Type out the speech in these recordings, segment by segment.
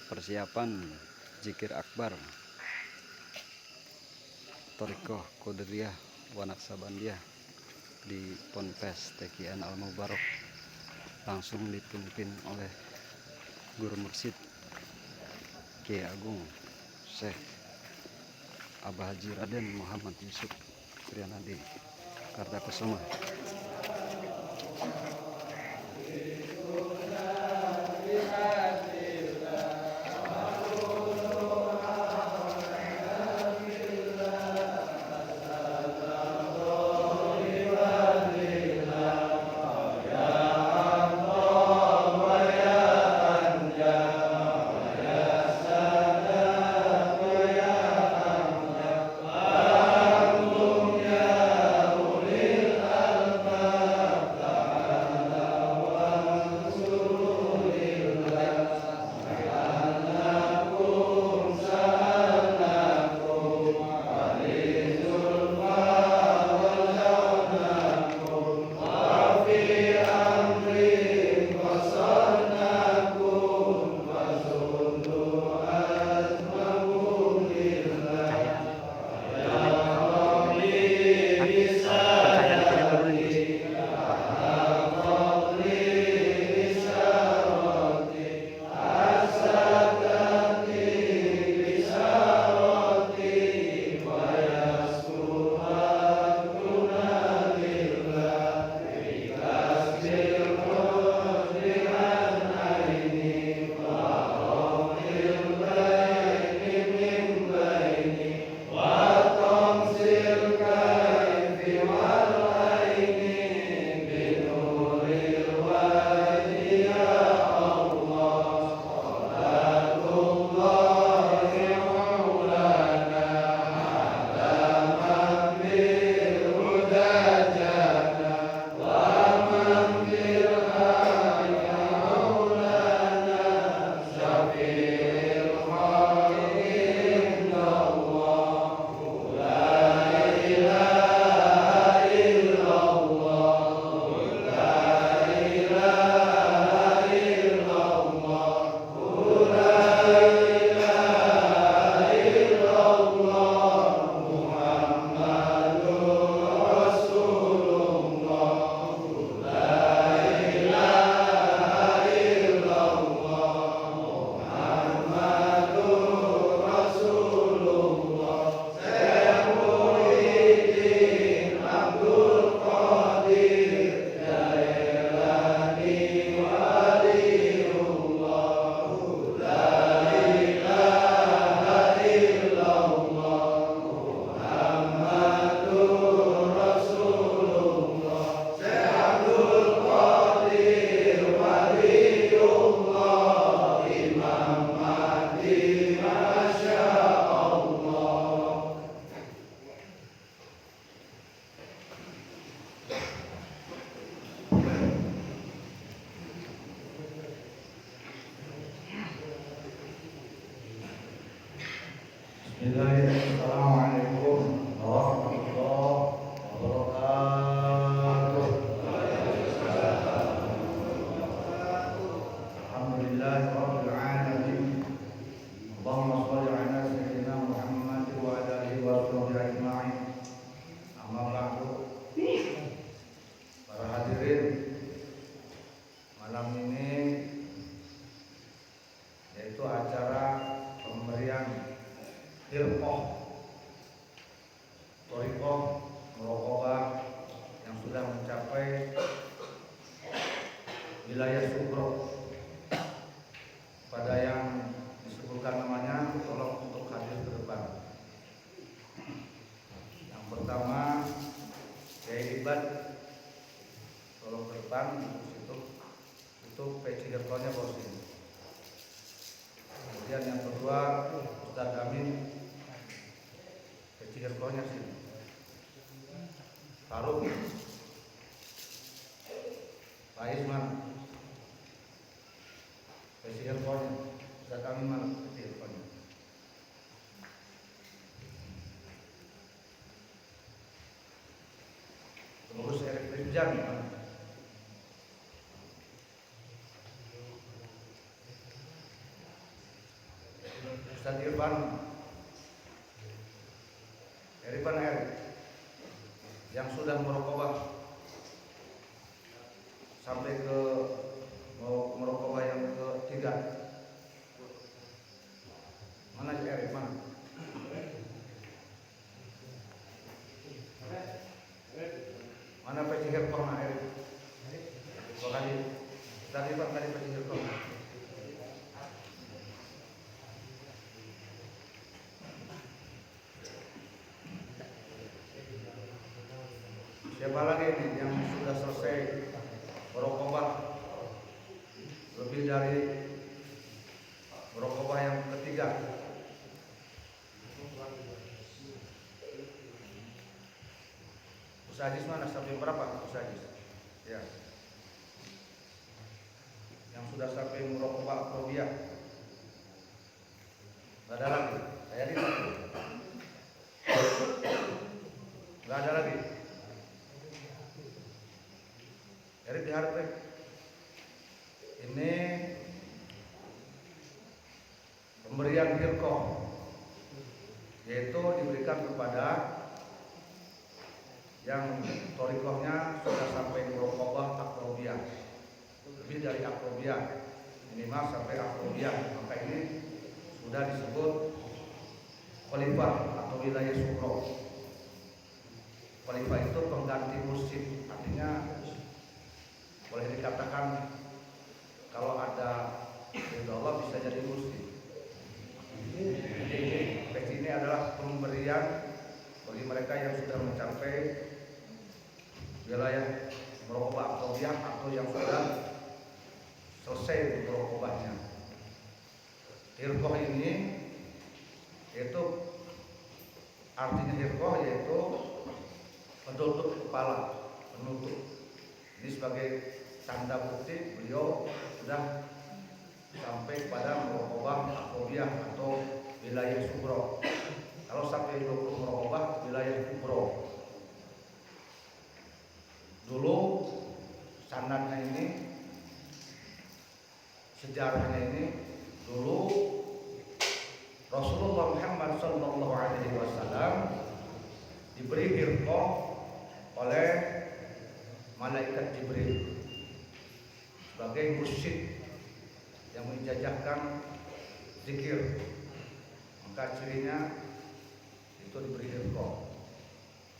persiapan Zikir Akbar Thariqah Qadiriyah wa Naqsabandiyah di Ponpes TQN Al Mubarak, langsung dipimpin oleh Guru Mursyid Kiai Agung Syekh Abah Haji Raden Muhammad Yusuf Priyanadi Kartakusuma. Assalamualaikum warahmatullahi wabarakatuh. Alhamdulillahirabbil alamin. Allahumma shalli ala sayyidina Muhammad wa ala alihi wa sahbihi ajma'in. Amma ba'du. Para hadirin, malam ini yaitu acara pemberian Thariqah Muraqabah yang sudah mencapai wilayah Sugro. Pada yang disebutkan namanya, tolong untuk hadir ke depan. Yang pertama, Kiai Ibad, tolong ke depan untuk situ. Itu peci gertonya bos ini. Kemudian yang kedua, Ustaz Amin, peci gertonya sini. Faruk, Pak Isman, peci gertonya. Ustaz Amin mana peci gertonya? Pengurus elektrik jam mana? Ustaz Irfan Erik yang sudah merokobah sampai ke merokobah yang ketiga. Mana Erik mana? Mana peci herkong Erik? Tadi Pak tadi peci herkong. Siapa lagi nih yang sudah selesai merokobah lebih dari merokobah yang ketiga? Usajis mana sampai berapa Usajis? Ya. Yang sudah sampai merokobah akrobia. Gak ada lagi. Saya di gak ada lagi. Jadi diharapkan ini pemberian hilkoh, yaitu diberikan kepada yang torikohnya sudah sampai merokobah akrobia, lebih dari akrobia, minimal sampai akrobia, maka ini sudah disebut khalifah atau wilayah sukro. Khalifah itu pengganti mursyid, artinya boleh dikatakan kalau ada ridho Allah bisa jadi mursyid. Jadi ini adalah pemberian bagi mereka yang sudah mencapai wilayah merokobah akrobiyah atau yang sudah selesai merokobahnya. Hirkoh ini itu artinya hirkoh yaitu penutup kepala, penutup. Ini sebagai tanda bukti beliau sudah sampai pada merokobah akrobiyah atau wilayah sugro. Kalau sampai 20 merokobah wilayah kubro. Dulu sanadnya ini, sejarahnya ini, dulu Rasulullah Muhammad SAW diberi hirqah oleh malaikat Jibril sebagai mursyid yang menjajahkan zikir. Maka cirinya itu diberi hirqah.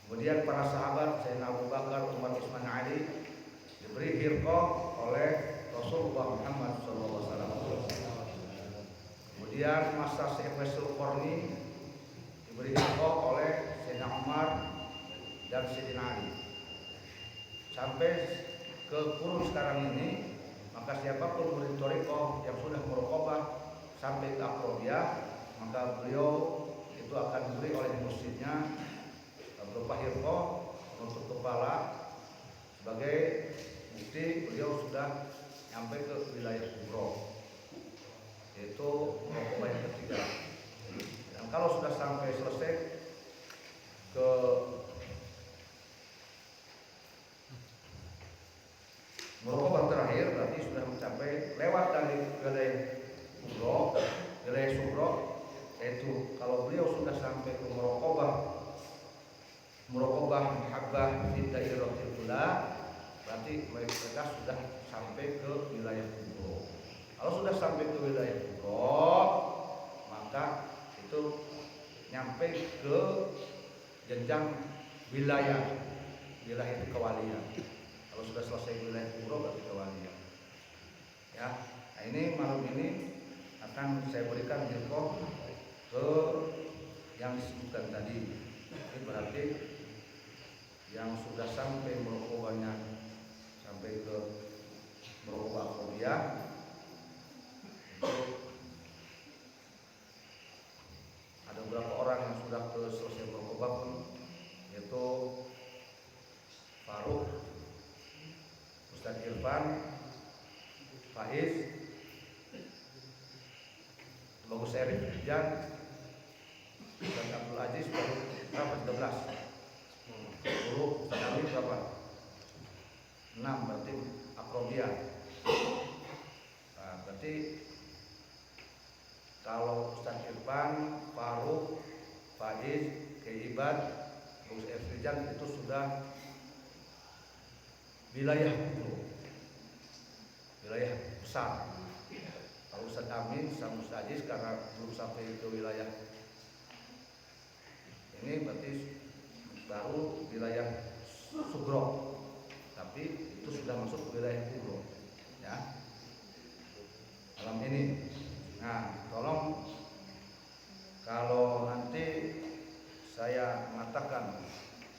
Kemudian para sahabat Sayyidina Abu Bakar, Umar, Utsman, Ali diberi hirqah oleh Rasulullah Muhammad SAW. Kemudian masa Syekh Waisul Qarni diberi hirqah oleh Sayyidina Umar dan Sayyidina Ali. Sampai ke kurun sekarang ini, maka siapapun murid thariqah yang sudah merokobah sampai ke akrobiyah, maka beliau itu akan diberi oleh mursyidnya berupa hirqah untuk kepala sebagai bukti beliau sudah sampai ke wilayah kubro, yaitu merokobah yang ketiga. Dan kalau sudah sampai selesai ke merokobah terakhir, berarti sudah mencapai lewat dari wilayah kubro, wilayah sugro, yaitu kalau beliau sudah sampai ke merokobah muhabbah fi dairatil ula, berarti mereka sudah sampai ke wilayah kubro. Kalau sudah sampai ke wilayah kubro, maka itu nyampe ke jenjang wilayah kewalian. Kalau sudah selesai wilayah kubro berarti kewalian. Ya, nah ini malam ini akan saya berikan info ke yang disebutkan tadi. Ini berarti yang sudah sampai merokobahnya sampai ke merokobah akrobiyah, ada beberapa orang yang sudah selesai merokobah pun, yaitu Faruk, Ustaz Irfan, Faiz, Bagus Erik Jan, Ustaz Abdul Aziz baru berapa? 13. 10, Ustaz Amin berapa? 6, berarti akrobiyah. Nah, berarti kalau Ustaz Irfan Irsyad itu sudah wilayah kubro, wilayah besar. Kalau Ustadz Amin sama Ustadz Aziz karena belum sampai ke wilayah ini, berarti baru wilayah Sugro, tapi itu sudah masuk ke wilayah kubro ya malam ini. Nah, tolong kalau nanti saya mengatakan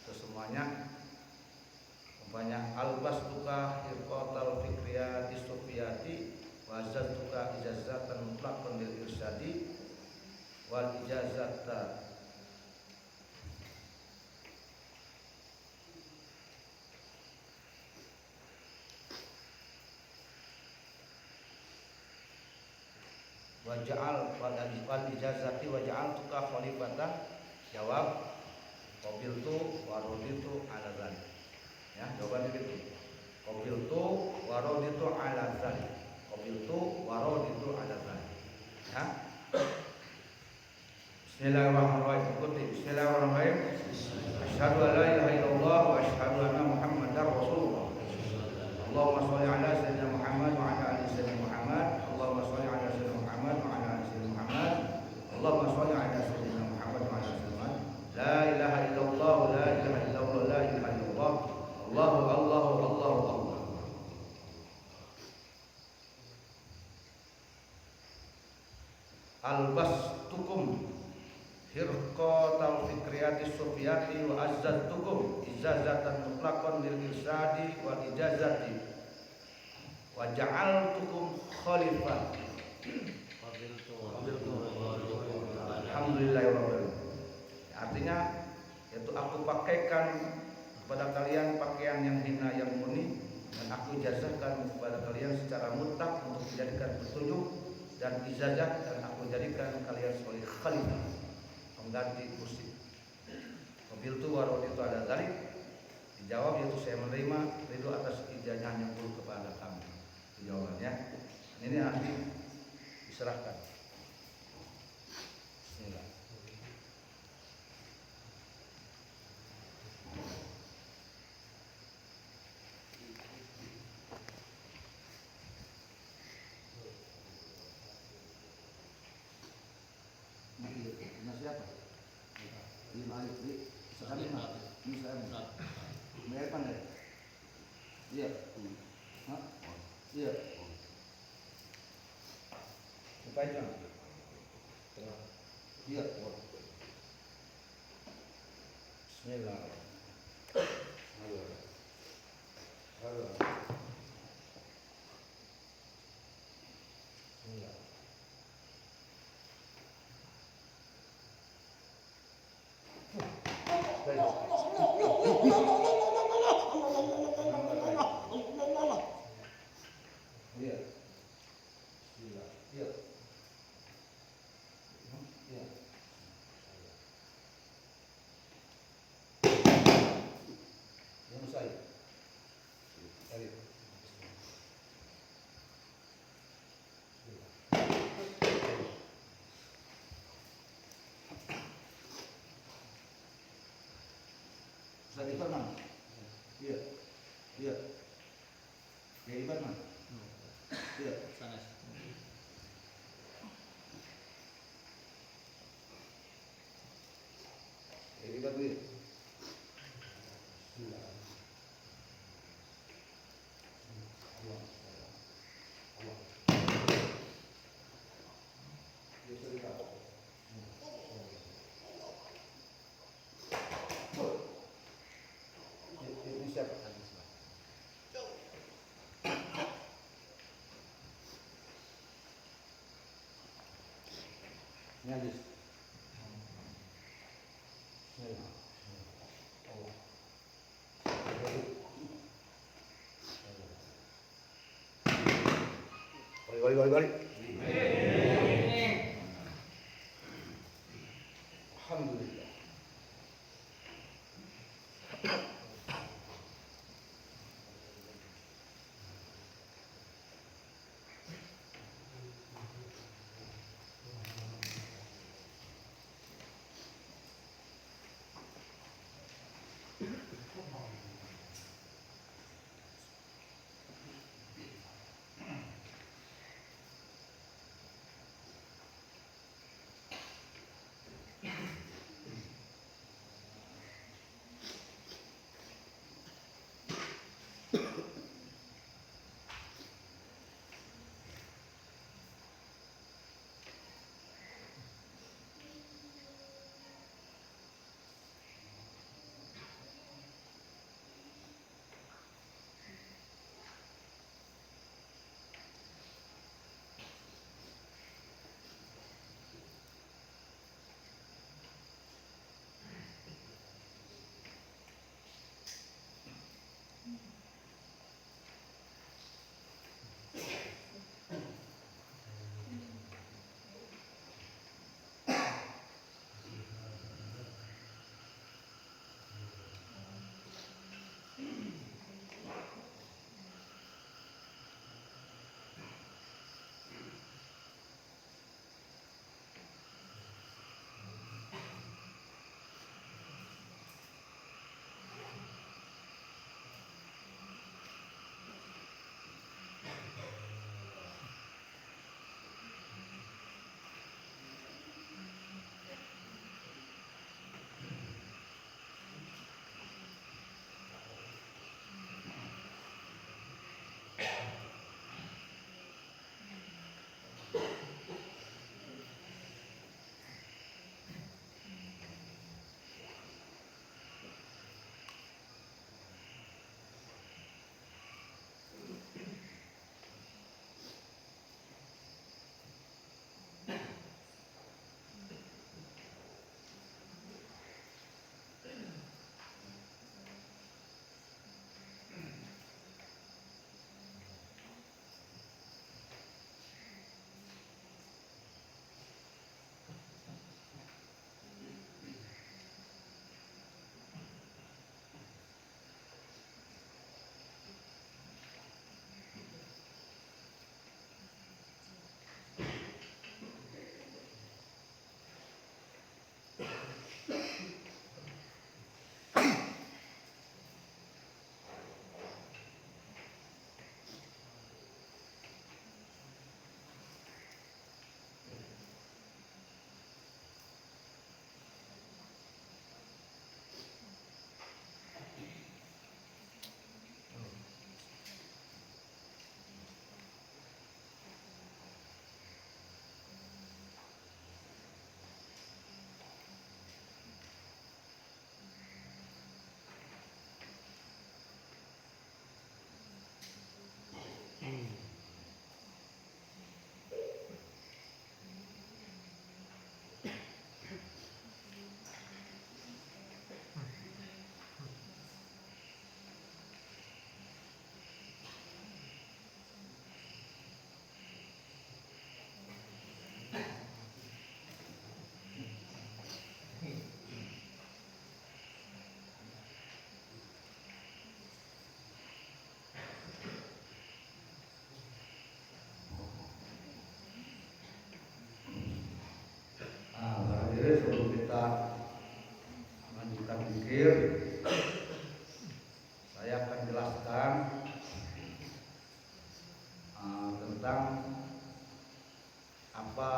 ke semuanya umpamanya albastuka hirqatal fikriyati sufiyati wa azatuka ijazatan mutlaqan lil irsyadi wal ijazata waja'al wal ijazati waja'al tuka khalifatan. Jawab qabiltu wa raditu ala dzalik. Ya, jawabannya gitu. Qabiltu wa raditu ala dzalik. Qabiltu wa raditu ala dzalik. Ya. Bismillahirrahmanirrahim. Ikuti. Bismillahirrahmanirrahim. Asyhadu an la ilaha illallah wa asyhadu anna Muhammadar Rasulullah. Allahumma shalli ala sayyidina Muhammad wa ala ali sayyidina Muhammad. Allahumma shalli ala sayyidina Muhammad wa ala ali sayyidina Muhammad. Allahumma shalli ala sayyidina Muhammad wa ala ali sayyidina Muhammad. La ilaha illallah, la ilaha illallah, la ilaha illallah. Allahu Allahu Allahu Allah. Albastukum hirqatal fikriyati sufiyati wa azzatukum ijazatan mutlaqan lil irsyadi wal ijazati wa ja'altukum khalifah. Alhamdulillahirabbil. Artinya yaitu aku pakaikan kepada kalian pakaian yang hina yang murni, dan aku ijazahkan kepada kalian secara mutlak untuk dijadikan petunjuk dan ijazah, dan aku jadikan kalian sebagai khalifah, pengganti kursi. Mobil itu warung itu ada tarik. Dijawab yaitu saya menerima itu atas ijazah yang dulu kepada kami. Itu jawabannya. Ini nanti diserahkan. Bismillah. Ini siapa? Ini Malik, ini sekarang ini saya. Mereka pandai. Iya. Hah? Iya. Supaya jangan. Iya. Bismillah. Halo. Halo. Bismillah. Iya. Bismillah. Iya. Iya. Yang saya. Tadi. Ustaz Iban mana? Iya. Iya. Ya Iban mana? Iya. Sana. Ya Iban dulu. Bismillah. Allah. Allah. Ya cerita. Ini siapa? Ini Aziz. Bismillah. Allah. Balik. Alhamdulillah.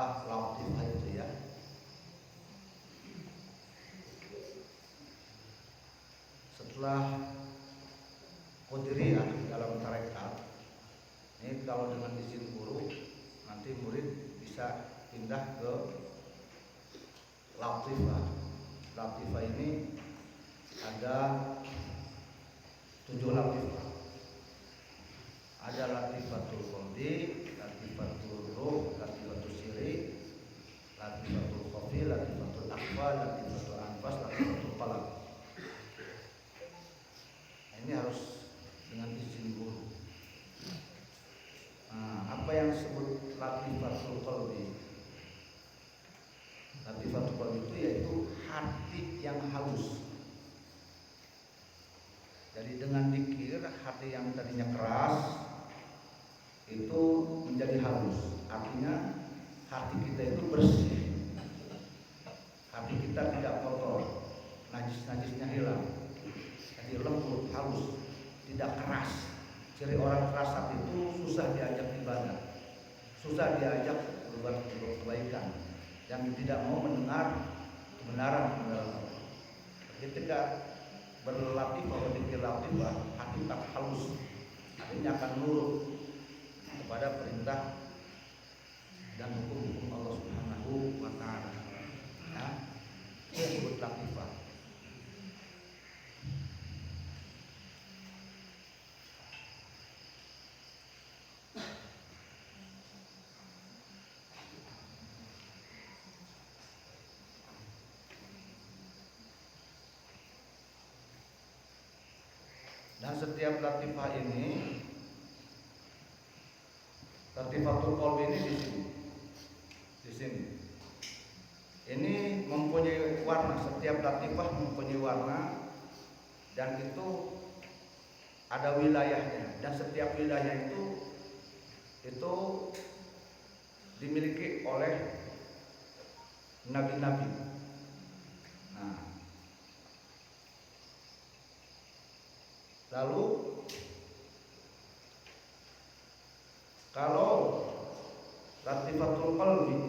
masalah latifah itu ya. Setelah Qadiriyah dalam tarekat, ini kalau dengan izin guru nanti murid bisa pindah ke latifah. Latifah ini ada 7 latifah. Ada latifatul qalbi, latifatul ruh, latifatul siri, latifatul khafi, latifatul akhfa, latifatul anfas, latifatul qalam. Ini harus dengan izin guru. Nah, apa yang disebut latifatul qalbi? Latifatul qalbi itu yaitu hati yang halus. Jadi dengan zikir hati yang tadinya keras itu menjadi halus. Artinya hati kita itu bersih. Hati kita tidak kotor, najis-najisnya hilang. Jadi lembut, halus, tidak keras. Ciri orang keras hati itu susah diajak ibadah, susah diajak berbuat kebaikan, yang tidak mau mendengar kebenaran Allah. Ketika berlatifah, berzikir latifah, hati tak halus, hatinya akan nurut kepada perintah dan hukum-hukum Allah Subhanahu wa Ta'ala. Ya, itu disebut latifah. Dan setiap latifah ini, latifatul qalbi ini di sini. Ini mempunyai warna, setiap latifah mempunyai warna dan itu ada wilayahnya, dan setiap wilayah itu dimiliki oleh nabi-nabi. Nah, lalu kalau latifatul qalbi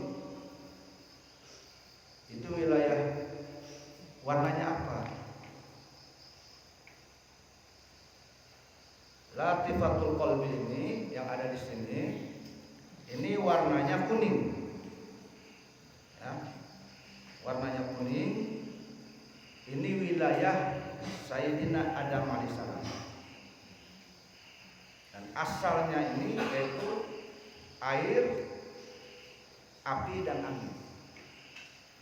itu wilayah warnanya apa? Latifatul qalbi ini yang ada di sini, ini warnanya kuning. Ya, warnanya kuning. Ini wilayah Sayyidina Adam alaihissalam. Dan asalnya ini yaitu air, api dan angin.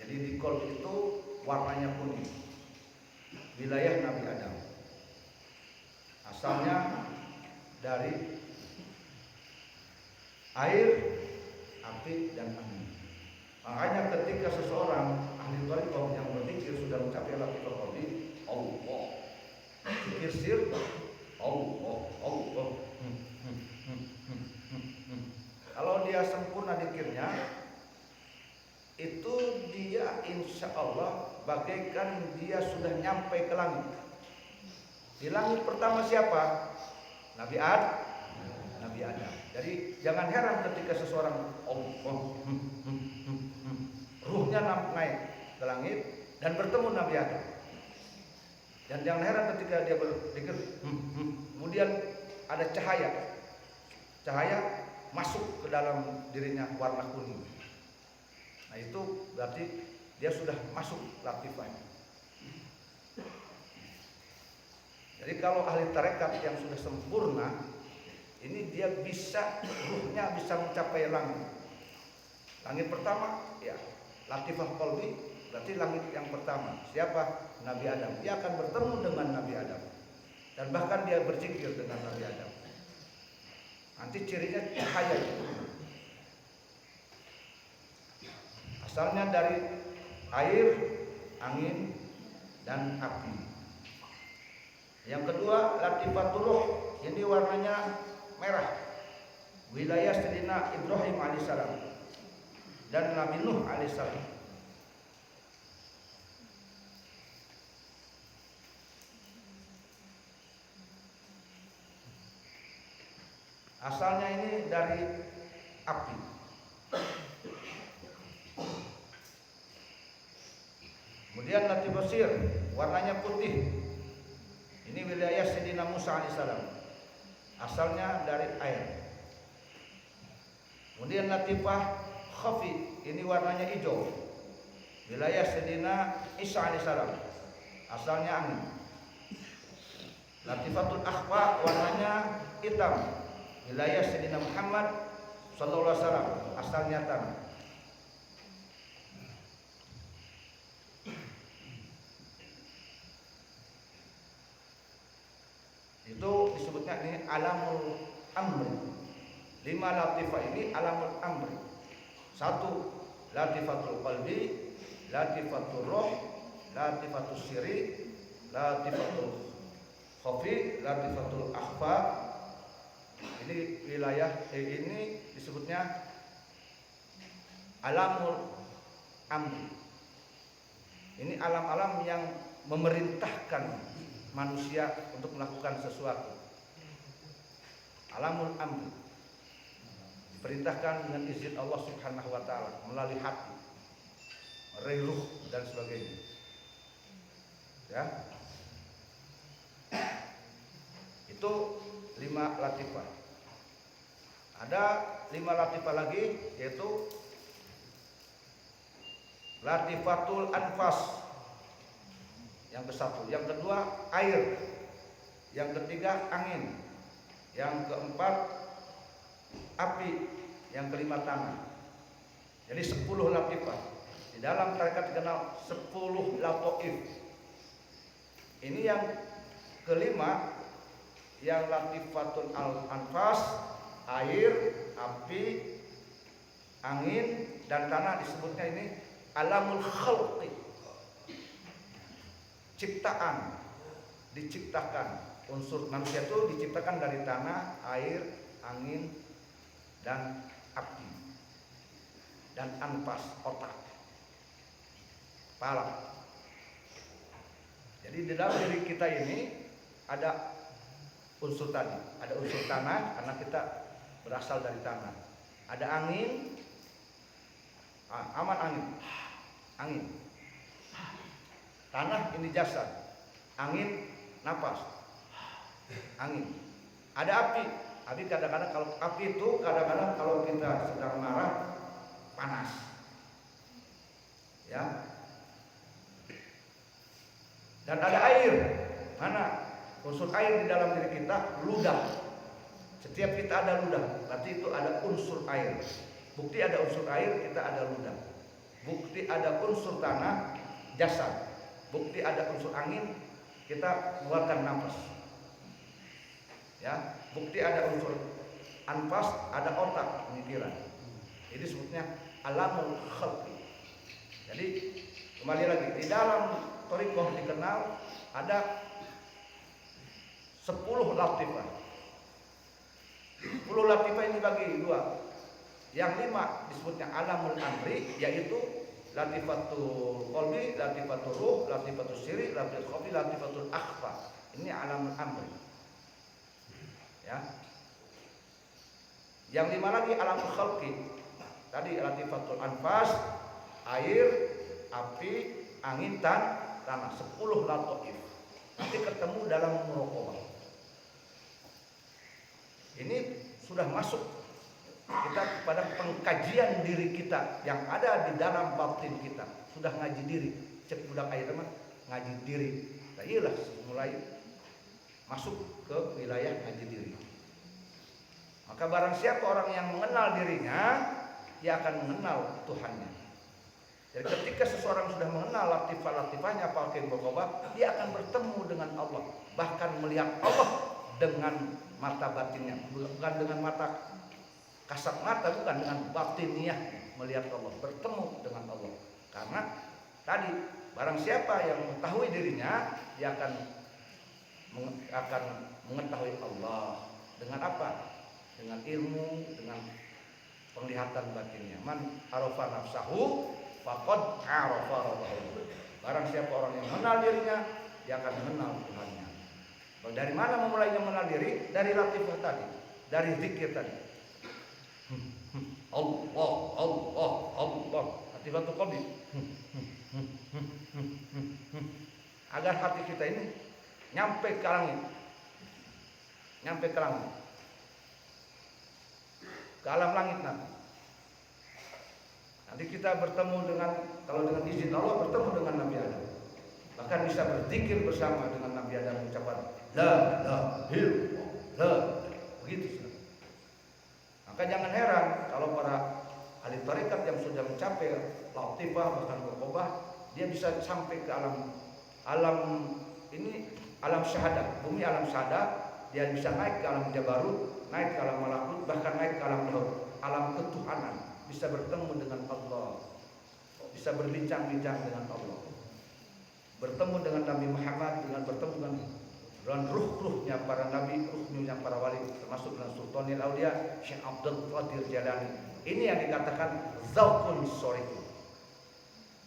Jadi di qalbi itu warnanya kuning. Wilayah Nabi Adam. Asalnya dari air, api dan angin. Makanya ketika seseorang ahli thariqah yang berzikir sudah mencapai latifatul qalbi, Allah, zikir sir, Allah. Kalau dia sempurna zikirnya, itu dia insya Allah bagaikan dia sudah nyampe ke langit. Di langit pertama siapa? Nabi Adam. Jadi jangan heran ketika seseorang ruhnya naik ke langit dan bertemu Nabi Adam. Dan jangan heran ketika dia berpikir kemudian ada cahaya masuk ke dalam dirinya warna kuning. Nah itu berarti dia sudah masuk latifah. Jadi kalau ahli tarekat yang sudah sempurna, ini dia bisa, ruhnya bisa mencapai langit. Langit pertama, ya, latifah qalbi, berarti langit yang pertama. Siapa? Nabi Adam. Dia akan bertemu dengan Nabi Adam. Dan bahkan dia berzikir dengan Nabi Adam. Nanti cirinya cahaya. Asalnya dari air, angin, dan api. Yang kedua, latifatul ruh. Ini warnanya merah. Wilayah Sayyidina Ibrahim alaihissalam dan Nabi Nuh alaihissalam. Asalnya ini dari api. Kemudian latifah sir, warnanya putih. Ini wilayah Sayyidina Musa alaihissalam. Asalnya dari air. Kemudian latifah khafi, ini warnanya hijau. Wilayah Sayyidina Isa alaihissalam. Asalnya angin. Latifatul akhfa, warnanya hitam. Wilayah Sayyidina Muhammad sallallahu alaihi wasallam. Asalnya tanah. Itu disebutnya ini alamul amri. 5 latifah ini alamul amri. 1 latifatul qalbi, latifatul roh, latifatul siri, latifatul khafi, latifatul akhfa. Ini wilayah ini disebutnya alamul amri. Ini alam-alam yang memerintahkan manusia untuk melakukan sesuatu. Alamul amri diperintahkan dengan izin Allah Subhanahu wa taala melalui hati, melalui ruh dan sebagainya. Ya. Itu 5 latifah. Ada 5 latifah lagi, yaitu latifatul anfas. Yang ke-1, yang kedua air, yang ketiga angin, yang keempat api, yang kelima tanah. Jadi 10 latifah. Di dalam tarekat dikenal 10 lataif. Ini yang kelima, yang latifatul anfas, air, api, angin dan tanah, disebutnya ini alamul khalqi. Ciptaan, diciptakan. Unsur manusia itu diciptakan dari tanah, air, angin dan api. Dan anfas, otak, kepala. Jadi di dalam diri kita ini ada unsur tadi, ada unsur tanah karena kita berasal dari tanah. Ada angin, aman angin, angin. Tanah ini jasad, angin napas, angin. Ada api, api kadang-kadang kalau api itu kadang-kadang kalau kita sedang marah panas, ya. Dan ada air, mana unsur air di dalam diri kita? Ludah. Setiap kita ada ludah, berarti itu ada unsur air. Bukti ada unsur air, kita ada ludah. Bukti ada unsur tanah, jasad. Bukti ada unsur angin, kita mengeluarkan nafas. Ya, bukti ada unsur anfas, ada otak, pemikiran. Ini disebutnya alamul khalqi. Jadi kembali lagi di dalam thariqah dikenal ada 10 latifah. 10 latifah ini bagi 2. Yang 5 disebutnya alamul amri, yaitu latifatul qalbi, latifatul ruh, latifatul siri, latifatul khafi, latifatul akhfa. Ini alamul amri. Ya. Yang 5 lagi alamul khalqi. Tadi latifatul anfas, air, api, angin, tanah. 10 lataif. Nanti ketemu dalam muraqabah. Ini sudah masuk kita kepada pengkajian diri kita yang ada di dalam batin kita. Sudah ngaji diri, cek budak air teman, ngaji diri. Nah, iyalah mulai masuk ke wilayah ngaji diri. Maka barang siapa orang yang mengenal dirinya, dia akan mengenal Tuhannya. Jadi ketika seseorang sudah mengenal latifah-latifahnya, pakai muraqabah, dia akan bertemu dengan Allah, bahkan melihat Allah dengan mata batinnya, bukan dengan mata kasat mata, bukan, dengan batiniah melihat Allah, bertemu dengan Allah. Karena tadi barang siapa yang mengetahui dirinya, dia akan mengetahui Allah. Dengan apa? Dengan ilmu, dengan penglihatan batinnya. Man arafa nafsahu faqad arafa rabbahu. Barang siapa orang yang mengenal dirinya, dia akan mengenal Tuhannya. Dari mana memulainya mengenal diri? Dari latifah tadi, dari zikir tadi. Allah, Allah, Allah. Latifatul qalbi. agar hati kita ini nyampe ke langit, nyampe ke langit, ke alam langit nanti. Nanti kita bertemu dengan, kalau dengan izin Allah bertemu dengan Nabi Adam. Bahkan bisa berzikir bersama dengan Nabi Adam, mengucapkan la ilaha illallah. Begitu. Maka jangan heran kalau para ahli tarekat yang sudah mencapai latifah bahkan murqabah, dia bisa sampai ke alam ini, alam syahadat, bumi alam syahadat. Dia bisa naik ke alam jabarut, naik ke alam malakut, bahkan naik ke alam laut, alam ketuhanan. Bisa bertemu dengan Allah, bisa berbincang-bincang dengan Allah, bertemu dengan Nabi Muhammad, dengan bertemu dengan ruh-ruhnya para nabi, ruhnya para wali, termasuk dengan Sultanul Aulia Syekh Abdul Qadir Jalani. Ini yang dikatakan zaukun soriyun.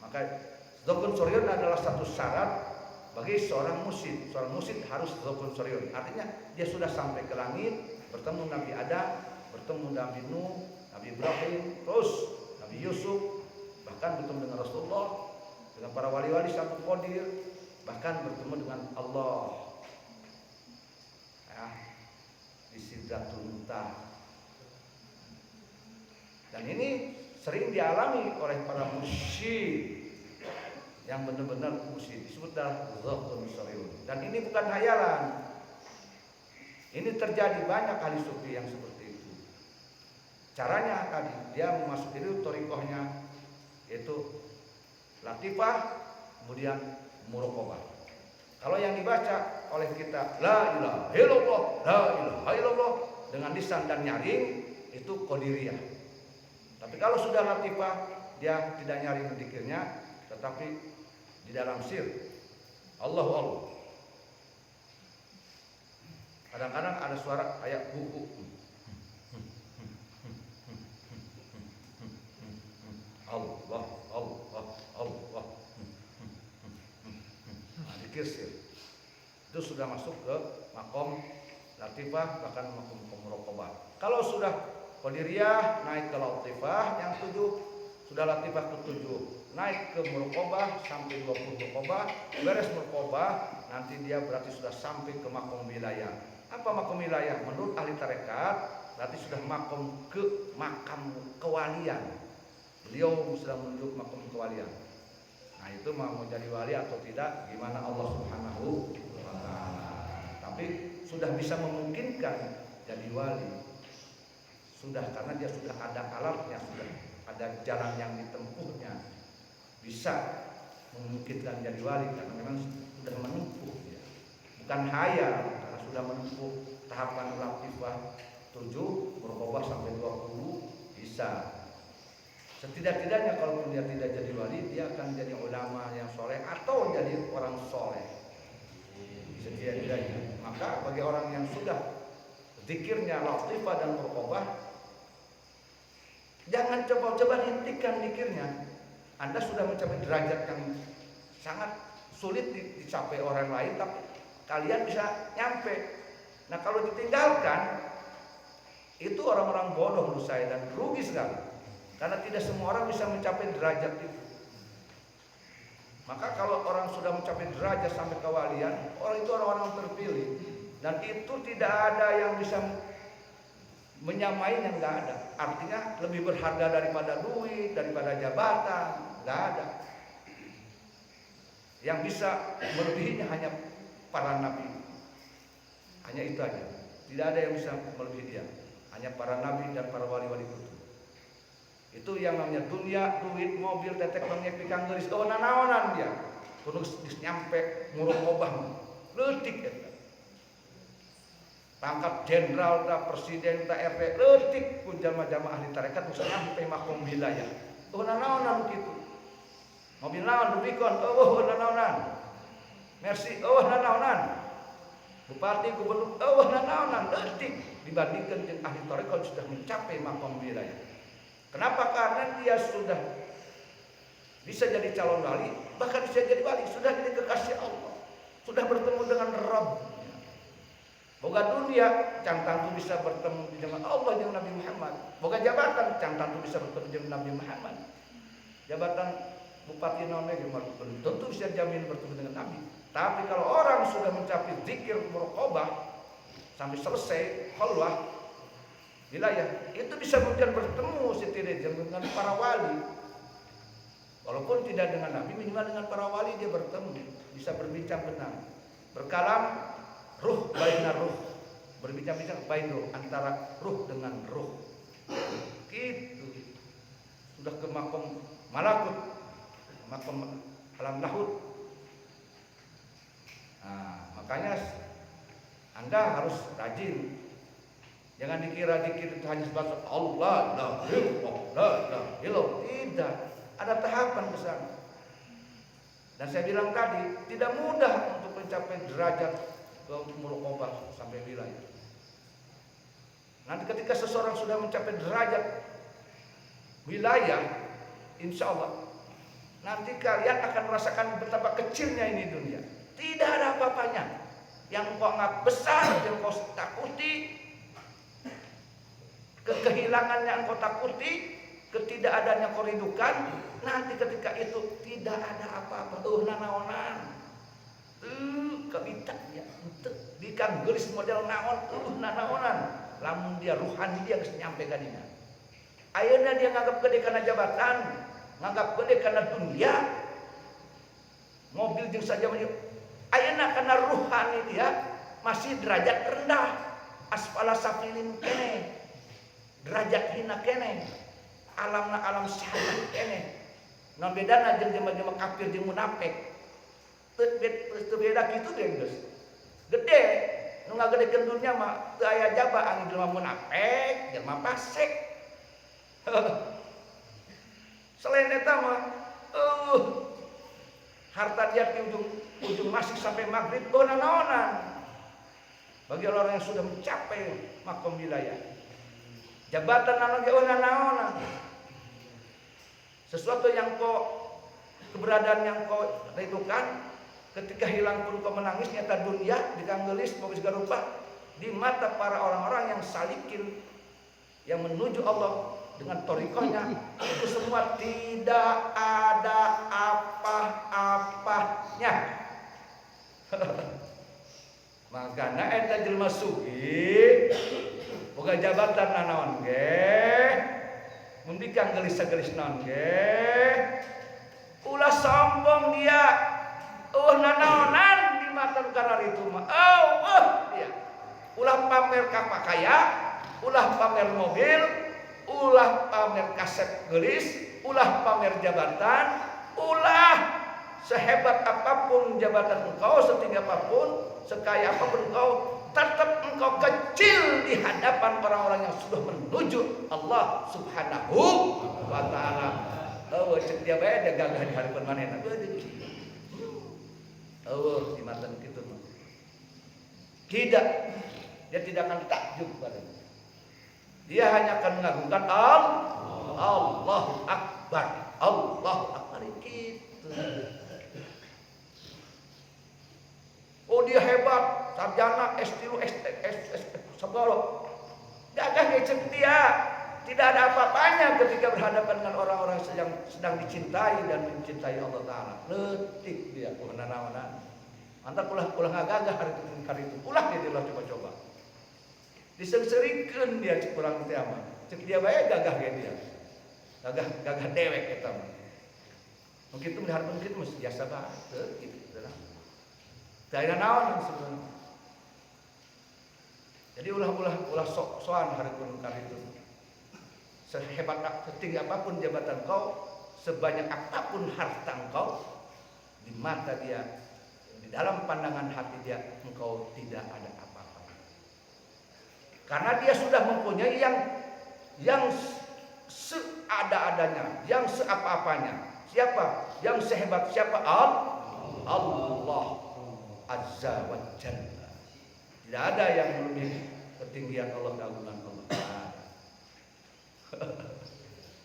Maka zaukun soriyun adalah satu syarat bagi seorang musyid. Seorang musyid harus zaukun soriyun. Artinya dia sudah sampai ke langit, bertemu Nabi Adam, bertemu Nabi Nuh, Nabi Ibrahim, terus Nabi Yusuf, bahkan bertemu dengan Rasulullah, dengan para wali-wali Syekh Qadir, bahkan bertemu dengan Allah ya, di Sidratul Muntaha. Dan ini sering dialami oleh para musyid yang benar-benar musyid, disebut adalah zaukun soriyun. Dan ini bukan hayalan, ini terjadi banyak ahli sufi yang seperti itu. Caranya tadi dia memasuki itu thariqahnya, yaitu latifah, kemudian muraqabah. Kalau yang dibaca oleh kita la ilaha illallah, la ilaha illallah dengan lisan dan nyaring, itu qadiriyah. Tapi kalau sudah latifah, dia tidak nyaring zikirnya, tetapi di dalam sir Allahu Allah. Kadang-kadang ada suara kayak buku. Allah, Allah, Allah. Nah, dikir sir. Itu sudah masuk ke makom latifah, bahkan makom muraqabah. Kalau sudah qadiriyah naik ke latifah yang 7, sudah latifah ke 7, naik ke muraqabah sampai 20 muraqabah, beres muraqabah nanti dia berarti sudah sampai ke makom wilayah. Apa makom wilayah? Menurut ahli tarekat berarti sudah makam kewalian. Beliau sudah menuju makom kewalian. Nah, itu mau jadi wali atau tidak gimana Allah Subhanahu wa taala. Tapi sudah bisa memungkinkan jadi wali. Sudah, karena dia sudah ada alatnya, sudah ada jalan yang ditempuhnya. Bisa memungkinkan jadi wali karena memang sudah menempuh dia. Bukan hayal, karena sudah menempuh tahapan latifah 7, muraqabah sampai 20 bisa. Setidak-tidaknya kalau dia tidak jadi wali, dia akan jadi ulama yang soleh atau jadi orang soleh. Setidak-tidaknya. Maka bagi orang yang sudah zikirnya latifah dan muraqabah, jangan coba-coba hentikan zikirnya. Anda sudah mencapai derajat yang sangat sulit dicapai orang lain, tapi kalian bisa nyampe. Nah, kalau ditinggalkan, itu orang-orang bodoh menurut saya dan rugi sekali. Karena tidak semua orang bisa mencapai derajat itu. Maka kalau orang sudah mencapai derajat sampai kewalian, orang itu orang-orang terpilih. Dan itu tidak ada yang bisa menyamai, yang nggak ada. Artinya lebih berharga daripada duit, daripada jabatan, nggak ada. Yang bisa melebihinya hanya para nabi. Hanya itu aja. Tidak ada yang bisa melebihi dia. Hanya para nabi dan para wali-wali itu. Itu yang namanya dunia, duit, mobil, tetek, mengepik, geris, oh nanaonan dia. Terus nyampe muraqabah, letik ya. Pangkat jenderal, presiden, RT, letik pun jamaah ahli tarekat bisa nyampe makom wilayah. Oh nanaonan begitu. Mobil naon Rubicon, oh nanaonan. Mercy, oh nanaonan. Bupati, gubernur, oh nanaonan, letik dibandingkan dengan ahli tarekat sudah mencapai makom wilayah. Kenapa? Karena dia sudah bisa jadi calon wali, bahkan bisa jadi wali, sudah jadi kekasih Allah, sudah bertemu dengan Rabb. Boga dunia, can tantu bisa bertemu dengan Allah dengan Nabi Muhammad. Boga jabatan, can tantu bisa bertemu dengan Nabi Muhammad. Jabatan bupati nonnya belum tentu bisa jamin bertemu dengan Nabi. Tapi kalau orang sudah mencapai zikir muraqabah sampai selesai khalwah wilayah, itu bisa kemudian bertemu setidaknya dengan para wali. Walaupun tidak dengan Nabi, minimal dengan para wali dia bertemu, bisa berbincang benar, berkalam ruh baina ruh, berbincang-bincang bain ruh, antara ruh dengan ruh. Gitu. Sudah ke makom malakut, makom alam lahut. Nah, makanya Anda harus rajin. Jangan dikira dikir itu hanya sebatas Allah, la ilaha illallah. Tidak, ada tahapan ke sana. Dan saya bilang tadi, tidak mudah untuk mencapai derajat ke muraqabah sampai wilayah. Nanti ketika seseorang sudah mencapai derajat wilayah, insya Allah nanti kalian akan merasakan betapa kecilnya ini dunia. Tidak ada apa-apanya. Yang kau anggap besar, yang kau takuti, kehilangan yang kau takuti, ketidakadaan yang kau rindukan, nanti ketika itu tidak ada apa-apa. Nanaonan, kebitak ya, dikan gelis model naon, nanaonan. Lamun dia ruhani dia harus nyampe kadinya. Ayeuna dia nganggap gede karena jabatan, nganggap gede karena dunia, mobil jeung saja menyuruh. Ayeuna karena ruhani dia masih derajat rendah, asfala safilin kene, derajat hina kene, alamna alam syahadat kene. Non bedana jeung jema-jema kafir jeung munafik. Teu beda kitu deh geus. Gede, nu ngagedekeun dunya mah teu aya jaba anu jelema munafik, jelema fasik. Selain eta mah harta dia di ujung masih sampai maghrib naonan. Bagi orang yang sudah mencapai makom wilayah, jabatan anu ge naonan. Sesuatu yang keberadaan yang kau rindukan, ketika hilang pun kau menangis, nyata dunia dikanggelis mau segala rupa di mata para orang-orang yang salikin, yang menuju Allah dengan thariqahnya, itu semua tidak ada apa-apanya. Makanya eta jelema sugih boga jabatan nanaon ge, mun dikanggelis sagelis naon ge, ulah sombong dia. Nanaonan di mata kana itu mah. Dia. Ulah pamer kapakaya, ulah pamer mobil, ulah pamer kaset gelis, ulah pamer jabatan, ulah sehebat apapun jabatan engkau, setinggi apapun, sekaya apapun engkau, tetap engkau kecil di hadapan orang-orang yang sudah menuju Allah Subhanahu wa ta'ala. Cek dia bae dia gagah di hadapan manehna. Di mata kitu mah. Tidak, dia tidak akan takjub padanya. Dia hanya akan mengagungkan Allahu Akbar. Allahu Akbar gitu. Dia hebat, sarjana S3, segala. Gagah ngecek dia. Tidak ada apa-apanya ketika berhadapan dengan orang-orang yang sedang dicintai dan mencintai Allah Ta'ala. Letik dia, nanaonan. Mantap ulah ngagagah hari itu. Ulah dia coba-coba. Disering-seringkeun dia cek urang teh mah. Cek dia bae gagah ge dia. Gagah dewek eta mah. Mungkin itu diharapkeun kitu mah biasa bae teu kitu dah. Teu aya naon sebenarnya. Jadi ulah sok-sokan hareupeun kali itu. Sehebat setinggi apapun jabatan kau, sebanyak apapun harta kau, di mata dia, di dalam pandangan hati dia, engkau tidak ada apa-apa. Karena dia sudah mempunyai yang seada-adanya, yang seapa-apanya. Siapa? Yang sehebat siapa? Allah Azza wa Jalla. Tidak ada yang lebih ketinggian Allah, keagungan Allah.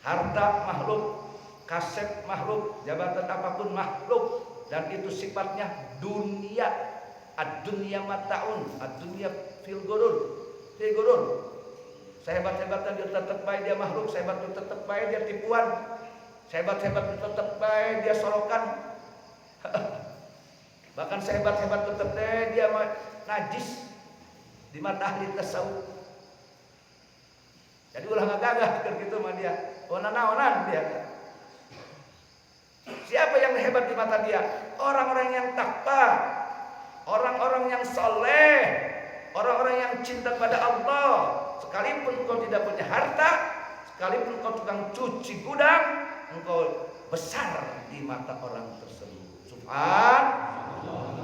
Harta makhluk, kaset makhluk, jabatan apapun makhluk, dan itu sifatnya dunia. Ad-dunya mataun, ad-dunya fil gurur. Sehebat-hebatnya dia tetap baik dia makhluk, sehebat itu tetap baik dia tipuan. sehebat-hebat tetap baik dia solokan. Bahkan sehebat-hebat tetap deh dia najis di mata ahli tasawuf. Jadi ulah ngagagah kan gitu mah dia. Onan-onan dia. Siapa yang hebat di mata dia? Orang-orang yang takwa, orang-orang yang soleh, orang-orang yang cinta pada Allah. Sekalipun kau tidak punya harta, sekalipun kau tukang cuci gudang, engkau besar di mata orang tersebut. Subhanallah.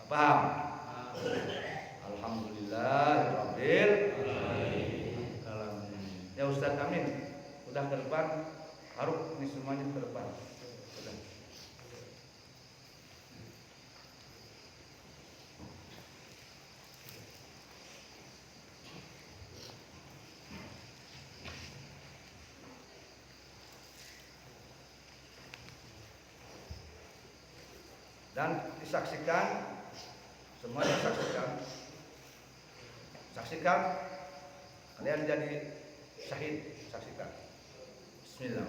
Paham? Alhamdulillahirabbil alamin. Ya Ustaz, amin. Udah ke depan, harus ini semuanya ke depan. Udah. Dan disaksikan, semuanya saksikan kalian jadi syahid, saksikan. Bismillah.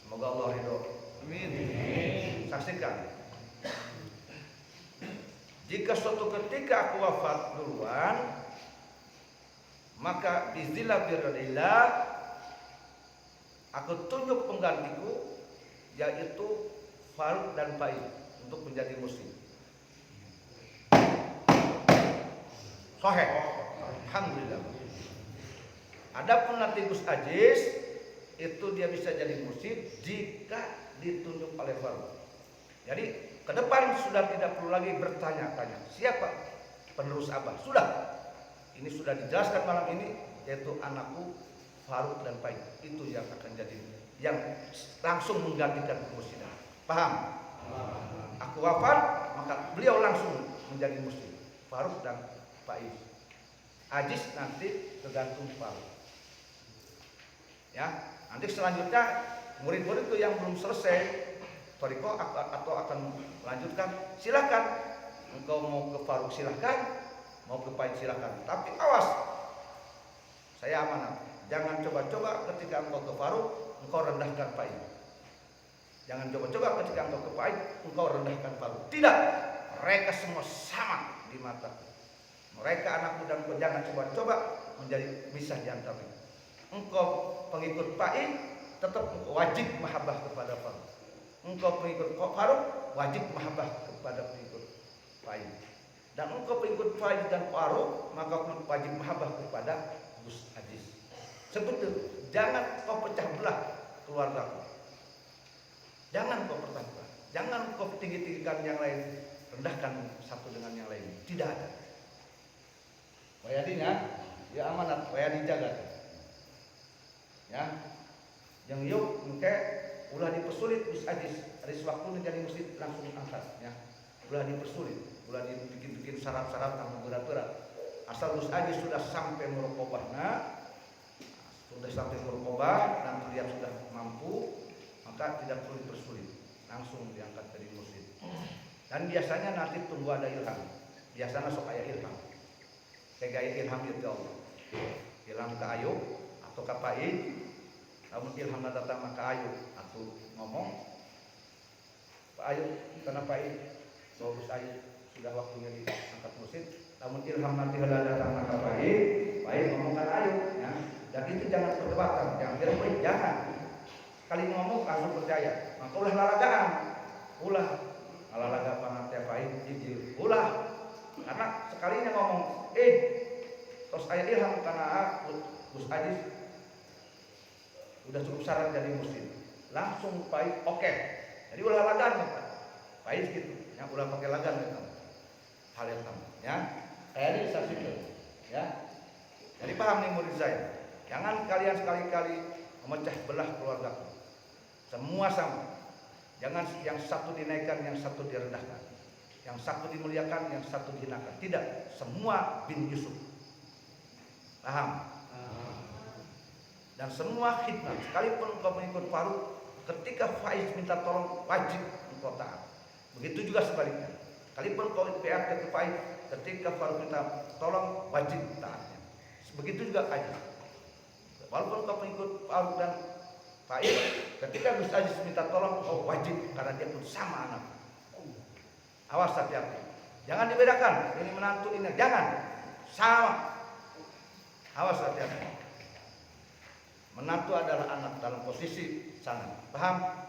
Semoga Allah ridho. Amin. Saksikan. Jika suatu ketika aku wafat duluan, maka biiznillah biridillah aku tunjuk penggantiku, yaitu Faruq dan Faiz untuk menjadi muslim. Sahih. Alhamdulillah. Adapun nanti Gus Aziz itu dia bisa jadi muslim jika ditunjuk oleh Faruq. Jadi ke depan sudah tidak perlu lagi bertanya-tanya siapa penerus Abah. Sudah. Ini sudah dijelaskan malam ini, yaitu anakku Faruq dan Faiz. Itu yang akan jadi yang langsung menggantikan kemusliman. Paham? Aku wafat, maka beliau langsung menjadi muslim. Faruq dan Faiz. Aziz nanti tergantung Faruq. Ya, nanti selanjutnya murid-murid itu yang belum selesai Toriko atau akan melanjutkan, silakan. Engkau mau ke Faruq silakan, mau ke Faiz silakan. Tapi awas, saya amanat. Jangan coba-coba ketika engkau ke Faruq, engkau rendahkan Faiz. Jangan coba-coba ketika engkau ke Faiz, engkau rendahkan Faruq. Tidak, mereka semua sama di mata. Mereka anak muda, engkau jangan coba-coba menjadi misah di antara mereka. Engkau pengikut Faiz, tetap engkau wajib mahabbah kepada Faruq. Engkau pengikut Faruq, wajib mahabbah kepada pengikut Faiz. Dan engkau pengikut Faiz dan Faruq, maka wajib mahabbah kepada Gus Aziz. Sebetulnya, jangan kau pecah belah keluargaku. Jangan kau pecah belah. Jangan kau tinggi-tinggikan yang lain, rendahkan satu dengan yang lain. Tidak ada. Wayadinya, ya amanat, wayadi jaga. Ya, yang yuk, engke ulah dipersulit Gus Aziz. Ada sewaktu menjadi muslim langsung angkat. Ya, ulah dipersulit, ulah dibikin syarat-syarat yang berat-berat. Asal Gus Aziz sudah sampai merokobahnya, sudah sampai merokobah dan dia sudah mampu, maka tidak perlu dipersulit, langsung diangkat jadi muslim. Dan biasanya nanti tunggu ada ilham. Biasanya sok aya ilham. Kayak gaya ilham itu Allah. Ilham ke Ayub atau ke Faiz. Namun ilham datang ke Ayub atau ngomong, Pak Ayub, kenapa Faiz? Gus Aziz sudah waktunya diangkat muslim. Namun ilham nanti datang ke Faiz ngomongkan Ayub. Ya. Dan itu jangan perdebatan, jangan kira-kira, jangan. Kali ngomong langsung percaya. Maka ulah lalagaan, ulah lalaga panatnya Faiz jijil, ulah. Karena sekalinya ngomong, terus ayat ilham karena Gus Aziz udah cukup syarat jadi muslim, langsung Faiz oke. Jadi ulah lagan ya, Faiz gitu, ya ulah pakai lagan gitu. Hal yang sama, ya. Kayak ini saksikan, ya. Jadi paham nih murid saya. Jangan kalian sekali-kali memecah belah keluarga. Semua sama. Jangan yang satu dinaikkan, yang satu direndahkan. Yang satu dimuliakan, yang satu dihinakan. Tidak, semua bin Yusuf. Paham? Dan semua khidmat, sekalipun engkau mengikut Faruq, ketika Faiz minta tolong, wajib engkau taat. Begitu juga sebaliknya. Sekalipun engkau PRT ke Faiz, ketika baru kita tolong wajib taatnya. Begitu juga kaji. Walaupun kau pengikut Pak dan Pak Ir, ketika Gus Aziz minta tolong, oh wajib karena dia pun sama anak. Awas hati-hati. Jangan dibedakan, ini menantu ini, jangan sama. Awas hati-hati. Menantu adalah anak dalam posisi sana. Paham?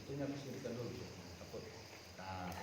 Itunya kesirikan dulu, takut. Nah.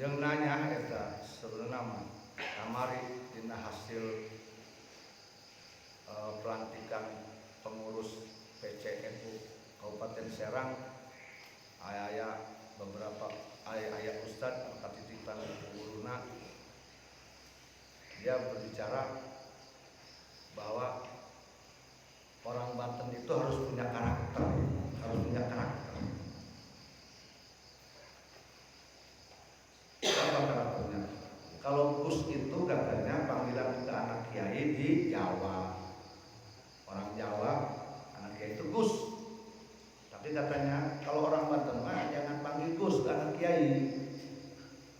Yang nanya eta sebenarnya kamari dina hasil pelantikan pengurus PCNU Kabupaten Serang aya beberapa aya ustad katitipan guruna dia berbicara bahwa orang Banten itu harus punya karakter, Apa karakternya? Kalau Gus itu katanya panggilan ke anak kiai di Jawa. Orang Jawa anak kiai itu Gus. Tapi katanya kalau orang Banten mah jangan panggil Gus ke anak kiai.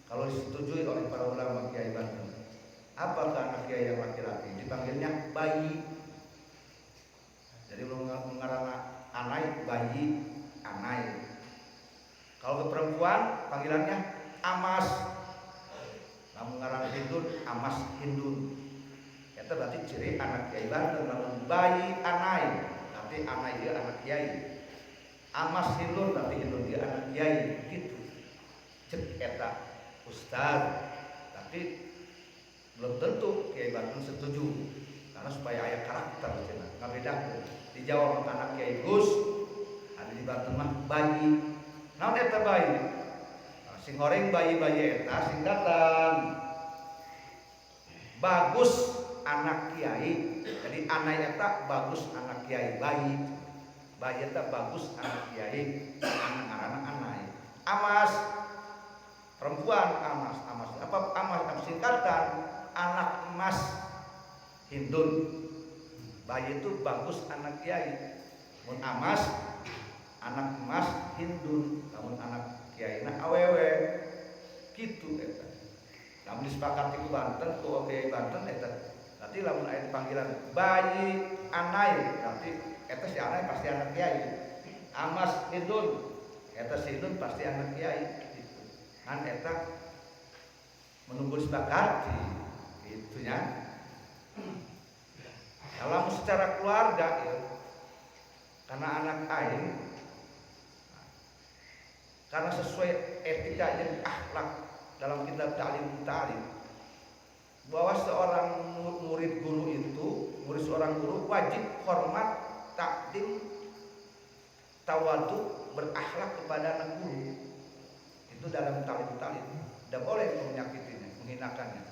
Kalau disetujui oleh para ulama kiai Banten. Apa ke anak kiai yang laki-laki? Dipanggilnya bayi. Jadi belum mengarang anai, bayi, anai. Kalau ke perempuan panggilannya Amas. Namun ngarang Hindun, Amas Hindun. Itu berarti ciri anak kiai Banten. Namun bayi anai, nanti anai dia anak kiai. Amas Hindun, nanti Hindun dia anak kiai. Gitu. Cek eta ustaz. Tapi belum tentu kiai Banten setuju. Karena supaya aya karakter cenah. Ngabeda di Jawa anak kiai Gus, ada di Banten mah bayi. Naon eta bayi? Sing horeng bayi-bayi eta singkatan bagus anak kiai. Jadi anak eta bagus anak kiai bayi. Bayi eta bagus anak kiai. Anak anai. Amas perempuan Amas. Apa Amas singkatan anak emas Hindun. Bayi itu bagus anak kiai. Mun Amas anak emas Hindun. Namun anak kiai na awewe gitu eta. Lamun disepakati ku Banten ku kiai Banten eta. Nanti lamun aya panggilan bayi anai, nanti eta si anai pasti anak kiai. Amas Hindun, eta si Hindun pasti anak kiai gitu. Kan eta menunggu disepakati gitu nya. Dalam secara keluarga ya, karena anak aing karena sesuai etika dan akhlak dalam kitab ta'lim bahwa seorang murid seorang guru wajib hormat, takdim, tawadu, berakhlak kepada anak guru. Itu dalam ta'lim. Tidak boleh menyakitinya, menghinakannya.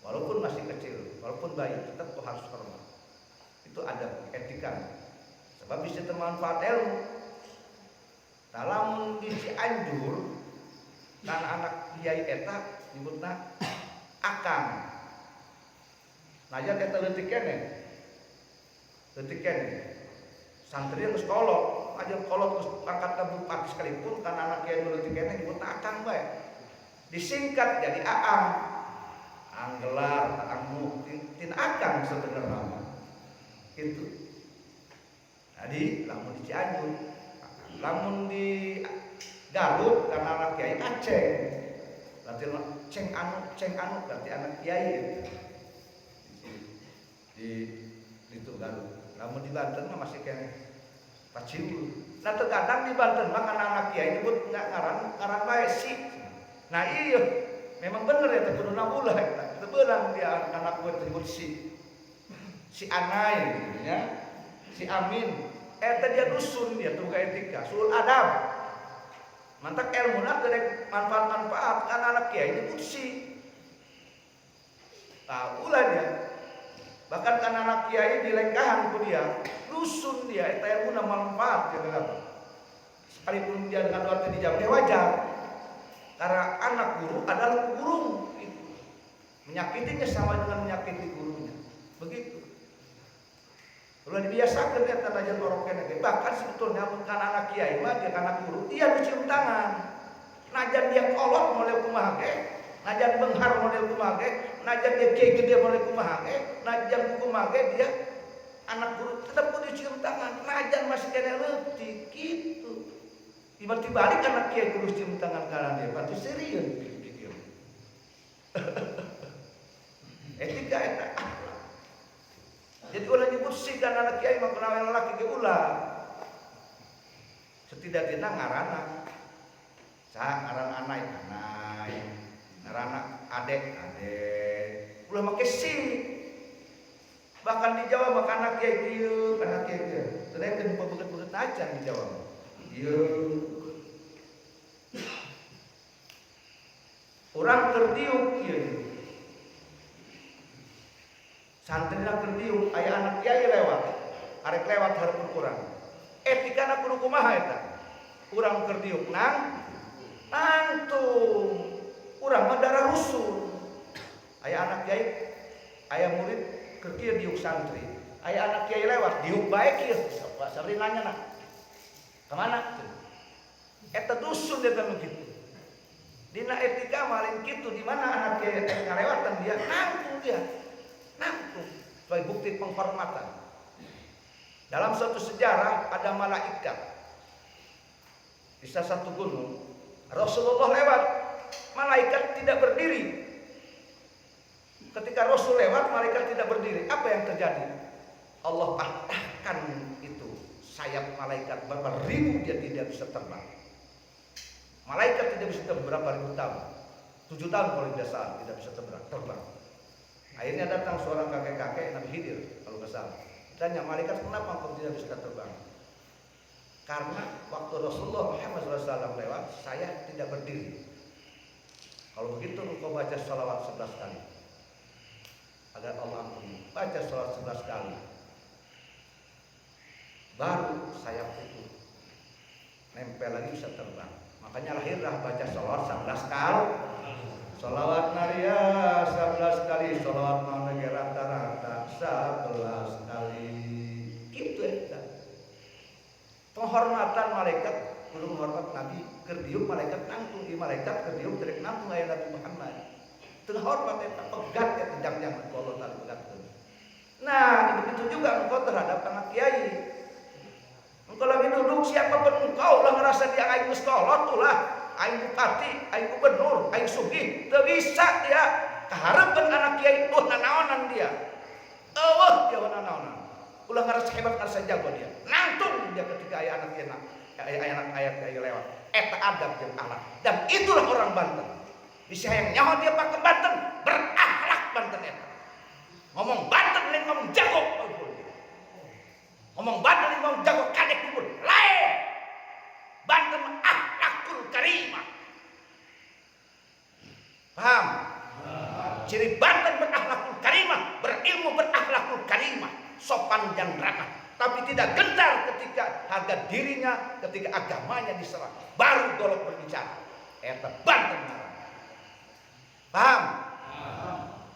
Walaupun masih kecil, walaupun bayi, tetap harus hormat. Itu ada etika. Sebab bisa bermanfaat ilmu. Dalam di Cianjur kan anak kiai eta nyebutna akang. Najan eta leutik keneh. Santri geus kolot, aja kolot geus pangkat bupati sekalipun kan anak kiai leutik keneh nyebutna akang bae. Disingkat jadi aang. Anggelar, aangmu tin akang sebenarnya. Gitu. Jadi lamun di Cianjur, lamun di Garut karena anak kiai Aceh. Berarti ceng anu berarti anak kiai di itu Garut. Namun di Banten mah masih kene Paciul. Nah terkadang di Banten mah karena anak kiai nyebut ngaran bae si. Nah iya memang bener ya teh kuduna ulah eta. Teu beunang dia anak gue disebut si Anai gitu ya. Si Amin. Eta dia dusun dia tuh etika, sul adab. Mantak ilmu nak derek manfaat-manfaat kan anak kiai nyebut si. Tahu ulah dia. Bahkan kan anak kiai dilengkahan ku dia, dusun dia eta ilmu manfaat dia kata. Sekalipun dia dengan arti dijawab wajar. Karena anak guru adalah guru itu. Menyakitinya sama dengan menyakiti gurunya. Begitu. Kalau dibiasakan ya tanda jan orang kene bahkan sebetulnya bukan anak kiai mah dia anak guru dia dicium tangan. Najan dia kolot model kumaha ge, najan benghar model kumaha ge, najan dia kiai gede model kumaha ge, najan kumaha ge dia anak guru tetap kudu dicium tangan. Najan masih kena leutik gitu. Tiba-tiba balik anak kiai kudu cium tangan kanan dia, pasti serius pikir. Etika eta. Jadi ulah nyebut si dan anak kiai mah kenal laki ke ulah. Setidaknya ngaranna. Sa ngaran anai, ngaranna adek. Ulah make si. Bahkan di Jawa mah anak kiai kieu, anak kiai kieu. Terus kan beget-beget acan di Jawa. Ieu. Orang tertiup kieu. Santrina kerdiuk aya anak kiai lewat arek lewat hareupeun urang etikana kudu kumaha eta urang kerdiuk nangtung urang mah darah rusuh aya anak kiai aya murid keur kieu diuk santri aya anak kiai lewat diuk bae kieu sari nanya kemana eta dusun eta nu kitu dina etika malin kitu di mana anak kiai ngalewatan dia nangtung sebagai bukti penghormatan. Dalam suatu sejarah ada malaikat di salah satu gunung. Rasulullah lewat, malaikat tidak berdiri. Ketika Rasul lewat, malaikat tidak berdiri. Apa yang terjadi? Allah patahkan itu sayap malaikat berapa ribu dia tidak bisa terbang. Malaikat tidak bisa terbang berapa ribu tahun. 7 tahun kalau tidak salah tidak bisa terbang. Akhirnya datang seorang kakek-kakek Nabi Khidir kalau nggak salah. Tanya malaikat kenapa kau tidak bisa terbang? Karena waktu Rasulullah Muhammad SAW lewat, saya tidak berdiri. Kalau begitu engkau baca salawat 11 kali agar Allah ampuni. Baca salawat 11 kali, baru sayap itu nempel lagi bisa terbang. Makanya lahirlah baca salawat 11 kali. Salawat naria 11 kali, salawat nabi rata-rata 11 kali. Gitu ya. Penghormatan malaikat, kudu menghormat Nabi, kerdiuk malaikat nangtung di malaikat kerdiuk terek nangtung aya Nabi Muhammad. Teu hormat eta pegat eta jangjang Allah taala pegatkeun. Nah, begitu juga engkau terhadap anak kiai. Engkau lagi duduk siapapun engkau lah ngerasa dia aing geus kolot ulah. Aing bupati, aing gubernur, aing sugih, teu bisa dia kahareupeun anak kiai tuh nanaonan dia. Eueuh dia nanaonan. Ulah ngarasa hebat ngarasa jago dia. Nangtung dia ketika aya anak kiai lewat. Eta adab jeung akhlak. Dan itulah orang Banten. Bisa yang nyaho dia pakai Banten, berakhlak Banten eta. Ngomong Banten lain ngomong jago. Ngomong Banten lain ngomong jago kadek kubur. Lain. Banten akhlakul karimah. Paham? Ciri Banten berakhlakul karimah, berilmu berakhlakul karimah, sopan dan ramah, tapi tidak gentar ketika harga dirinya, ketika agamanya diserang. Baru golok berbicara. Eta Banten. Paham?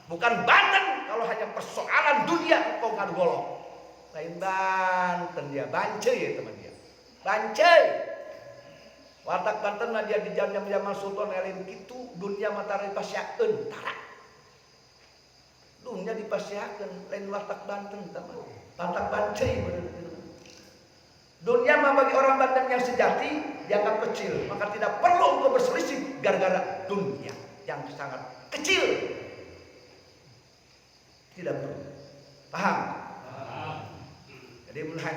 Bukan Banten kalau hanya persoalan dunia engkau ngadu golok. Lain Banten dia, Bancai ya teman dia. Bancai. Watak Banten mah dia di zaman Sultan elin kitu dunia matahari dipasyakeun tara. Dunia dipasyakeun lain watak Banten teman. Watak Bancai bener. Dunia mah bagi orang Banten yang sejati dianggap kecil, maka tidak perlu untuk berselisih gara-gara dunia yang sangat kecil. Tidak perlu. Paham? Jadi mulai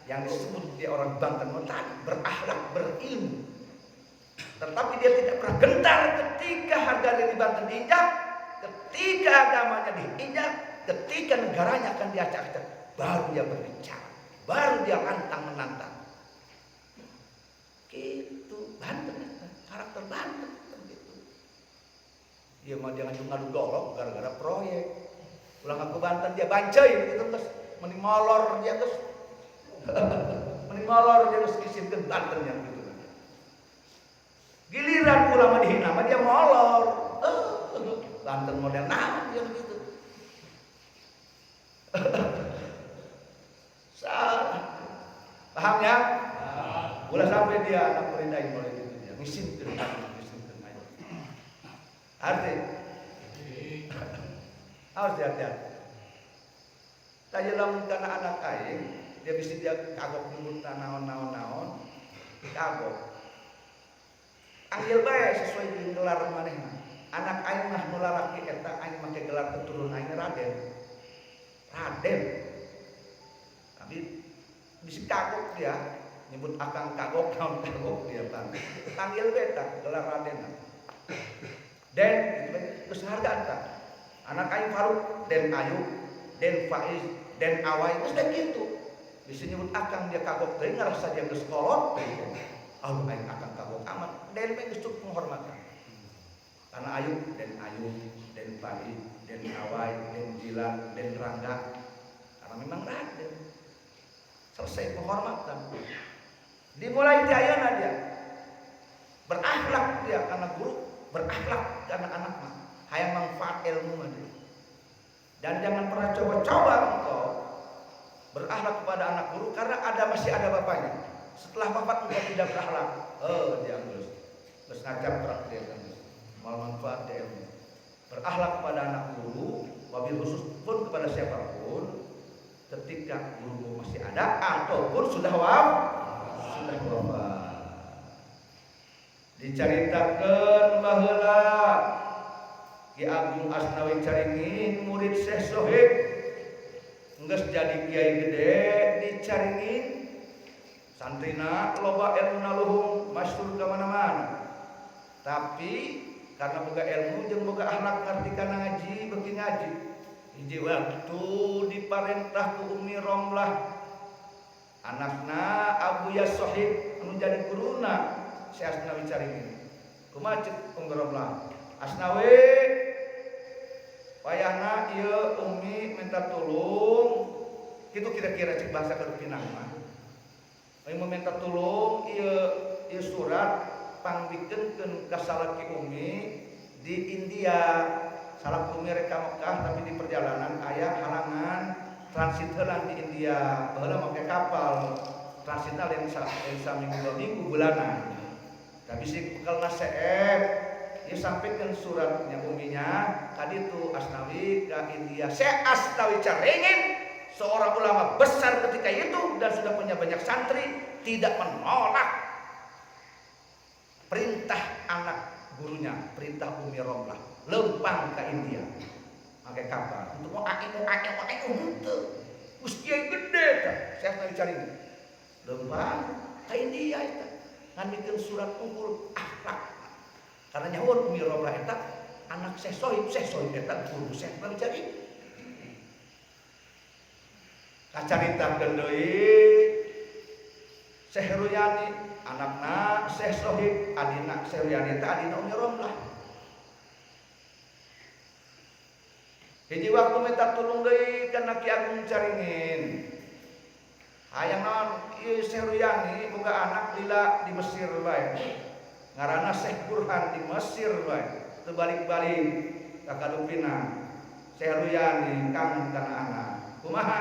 yang disebut dia orang Banten tadi berakhlak, berilmu. Tetapi dia tidak pernah gentar ketika harga diri Banten diinjak, ketika agamanya diinjak, ketika negaranya akan diacak-acak, baru dia berbicara, baru dia lantang menantang. Gitu Banten, karakter Banten begitu. Dia mah jangan ngadu golok gara-gara proyek. Pulang aku Banten dia bancai gitu terus mending molor dia terus. Mending molor dia terus kisimkeun Banten yang gitu. Giliran ulama dihina mah dia molor. Banten model naon dia begitu. Salah. Paham ya? Ulah sampai dia anak perindahin mulai itu dia. Ngisimkeun aja. Arti harus hati-hati. Tanya lamun kana anak aing, dia bisa dia kagok nyebut naon-naon, kagok. Anggil bae sesuai dengan gelar manehna. Anak aing mah nu lalaki eta aing make gelar keturunan aing Raden. Raden. Tapi bisa kagok dia nyebut akang kagok naon kagok dia bang. Panggil bae eta gelar Raden. Den itu geus hargaan tah. Anak aing Faruk, Den Ayu, Den Faiz, Den Awai, sudah gitu. Bisa nyebut akang dia kagok teh ngarasa dia geus kolot teh. Aing akang kagok amat. Den mah geus cukup penghormatan. Karena Ayu, Den Faiz, Den Awai, Den Jilan, Den Rangga. Karena memang Raden. Selesai penghormatan. Dimulai di ayeuna dia. Berakhlak dia karena guru, berakhlak karena anak mah. Hayang manfaat ilmu mah. Dan jangan pernah coba-coba engkau berakhlak kepada anak guru karena masih ada bapaknya. Setelah bapak engkau tidak berakhlak, dia terus ngajak praktek mau manfaat dia ilmu. Berakhlak kepada anak guru, wabil khusus pun kepada siapapun, ketika guru masih ada ataupun sudah wafat. Diceritakan baheula Ki Agung Asnawi Caringin murid Syekh Sohib geus jadi kiai gede di Caringin, santrina loba ilmuna luhung masyhur ka mana-mana. Tapi karena boga ilmu jeung boga akhlak ngarti kana ngaji beuki ngaji. Hiji waktu diparentah ku Umi Romlah anakna Abu Yas Sohib anu jadi guruna Syekh Asnawi Caringin. Kumaha ceuk Umi Romlah? Asnawi wayahna ieu Umi minta tulung kitu kira-kira cek bahasa Kadupinang mah. Umi minta tulung ieu surat pangbikeunkeun ka salaki Umi di India. Salaki Umi rek ka Mekah tapi di perjalanan aya halangan transit heulang di India. Baheula make kapal. Transitna lain saminggu minggu bulanan. Tapi si bekalna CF dia sampaikan suratnya uminya tadi itu Asnawi ke India. Syekh Asnawi Caringin seorang ulama besar ketika itu dan sudah punya banyak santri tidak menolak perintah anak gurunya, perintah Umi Romlah lempang ke India pakai kapal untuk mau henteu geus kiai gede tah Syekh Asnawi Caringin lempang ke India eta ngan bikin surat unggul akhlak. Karena nyawa Umi Romlah eta anak Syekh Sohib eta guru Syekh Asnawi Caringin. Kacaritakeun deui Syekh Ruyani anakna Syekh Sohib, adina Syekh Ruyani eta adina Umi Romlah. Hiji waktu minta tulung deui kana Ki Agung Caringin. Hayang naon ieu Syekh Ruyani boga anak lila di Mesir bae. Ngaranna Syekh Burhan di Mesir bae. Teu balik-balik ka Kadupina. Syekh Ruyani kangen kana anak. Kumaha?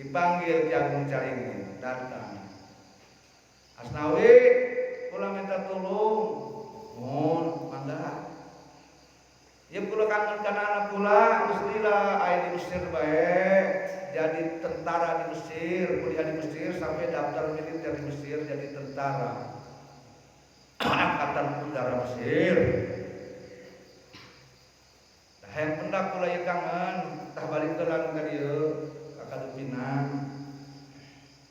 Dipanggil Ki Agung Caringin, datang. Asnawi, kula minta tulung. Mun, mangga. Ya kula kangen kana anak kula istilah aya di Mesir bae jadi tentara di Mesir, kuliah di Mesir sampai daftar militer di Mesir jadi tentara angkatan udara Mesir. Nah, yang pendak kula ya kangen tah balik kelan ka dieu ka Kadepina.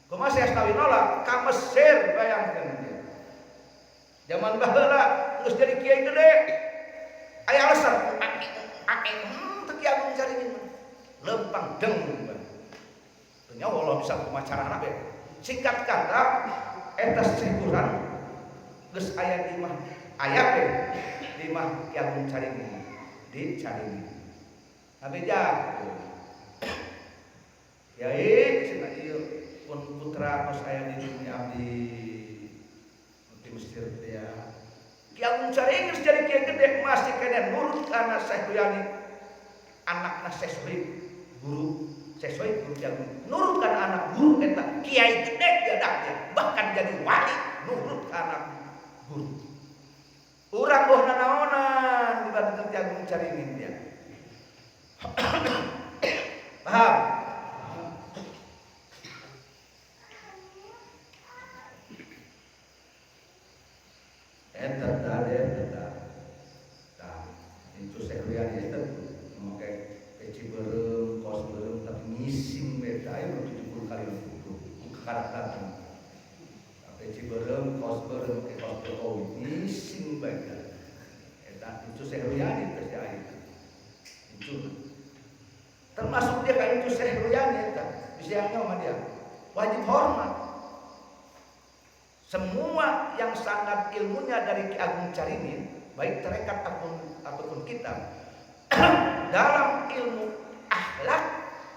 Kumaha si Asnawi nolak ka Mesir bayangkeun dia. Zaman baheula geus jadi kiai gede. Aya alasan teu Ki Agung Caringin lempang deng. Teu nyawa Allah bisa kumacarana be. Singkat kata eta sekuran geus aya di mah aya be di mah Ki Agung Caringin di Caringin. Abeja yai cenah ieu pun putra tos aya di dunia abdi di Mesir teh ya. Ki Agung Caringin jadi kiai gede masih kena nurut kana Syekh Ruyani anakna Syekh Sohib guru Syekh Sohib guru Ki Agung nurut kana anak guru eta kiai gede diadaknya bahkan jadi wali nurut kana guru urang boh nanaonan dibandingkeun Ki Agung Caringin dia. Paham? Eta tadi eta itu Syekh Ruyani eta memakai peci beureum, kaos beureum tapi ngising beda aya 70 kali 60 karakter. Peci beureum, kaos beureum, kaos beureum ngising beda. Eta itu Syekh Ruyani teh aya. Itu termasuk dia kan itu Syekh Ruyani eta bisa sama dia wajib hormat. Semua yang sangat ilmunya dari Ki Agung Caringin, baik tarekat ataupun kitab, dalam ilmu akhlak,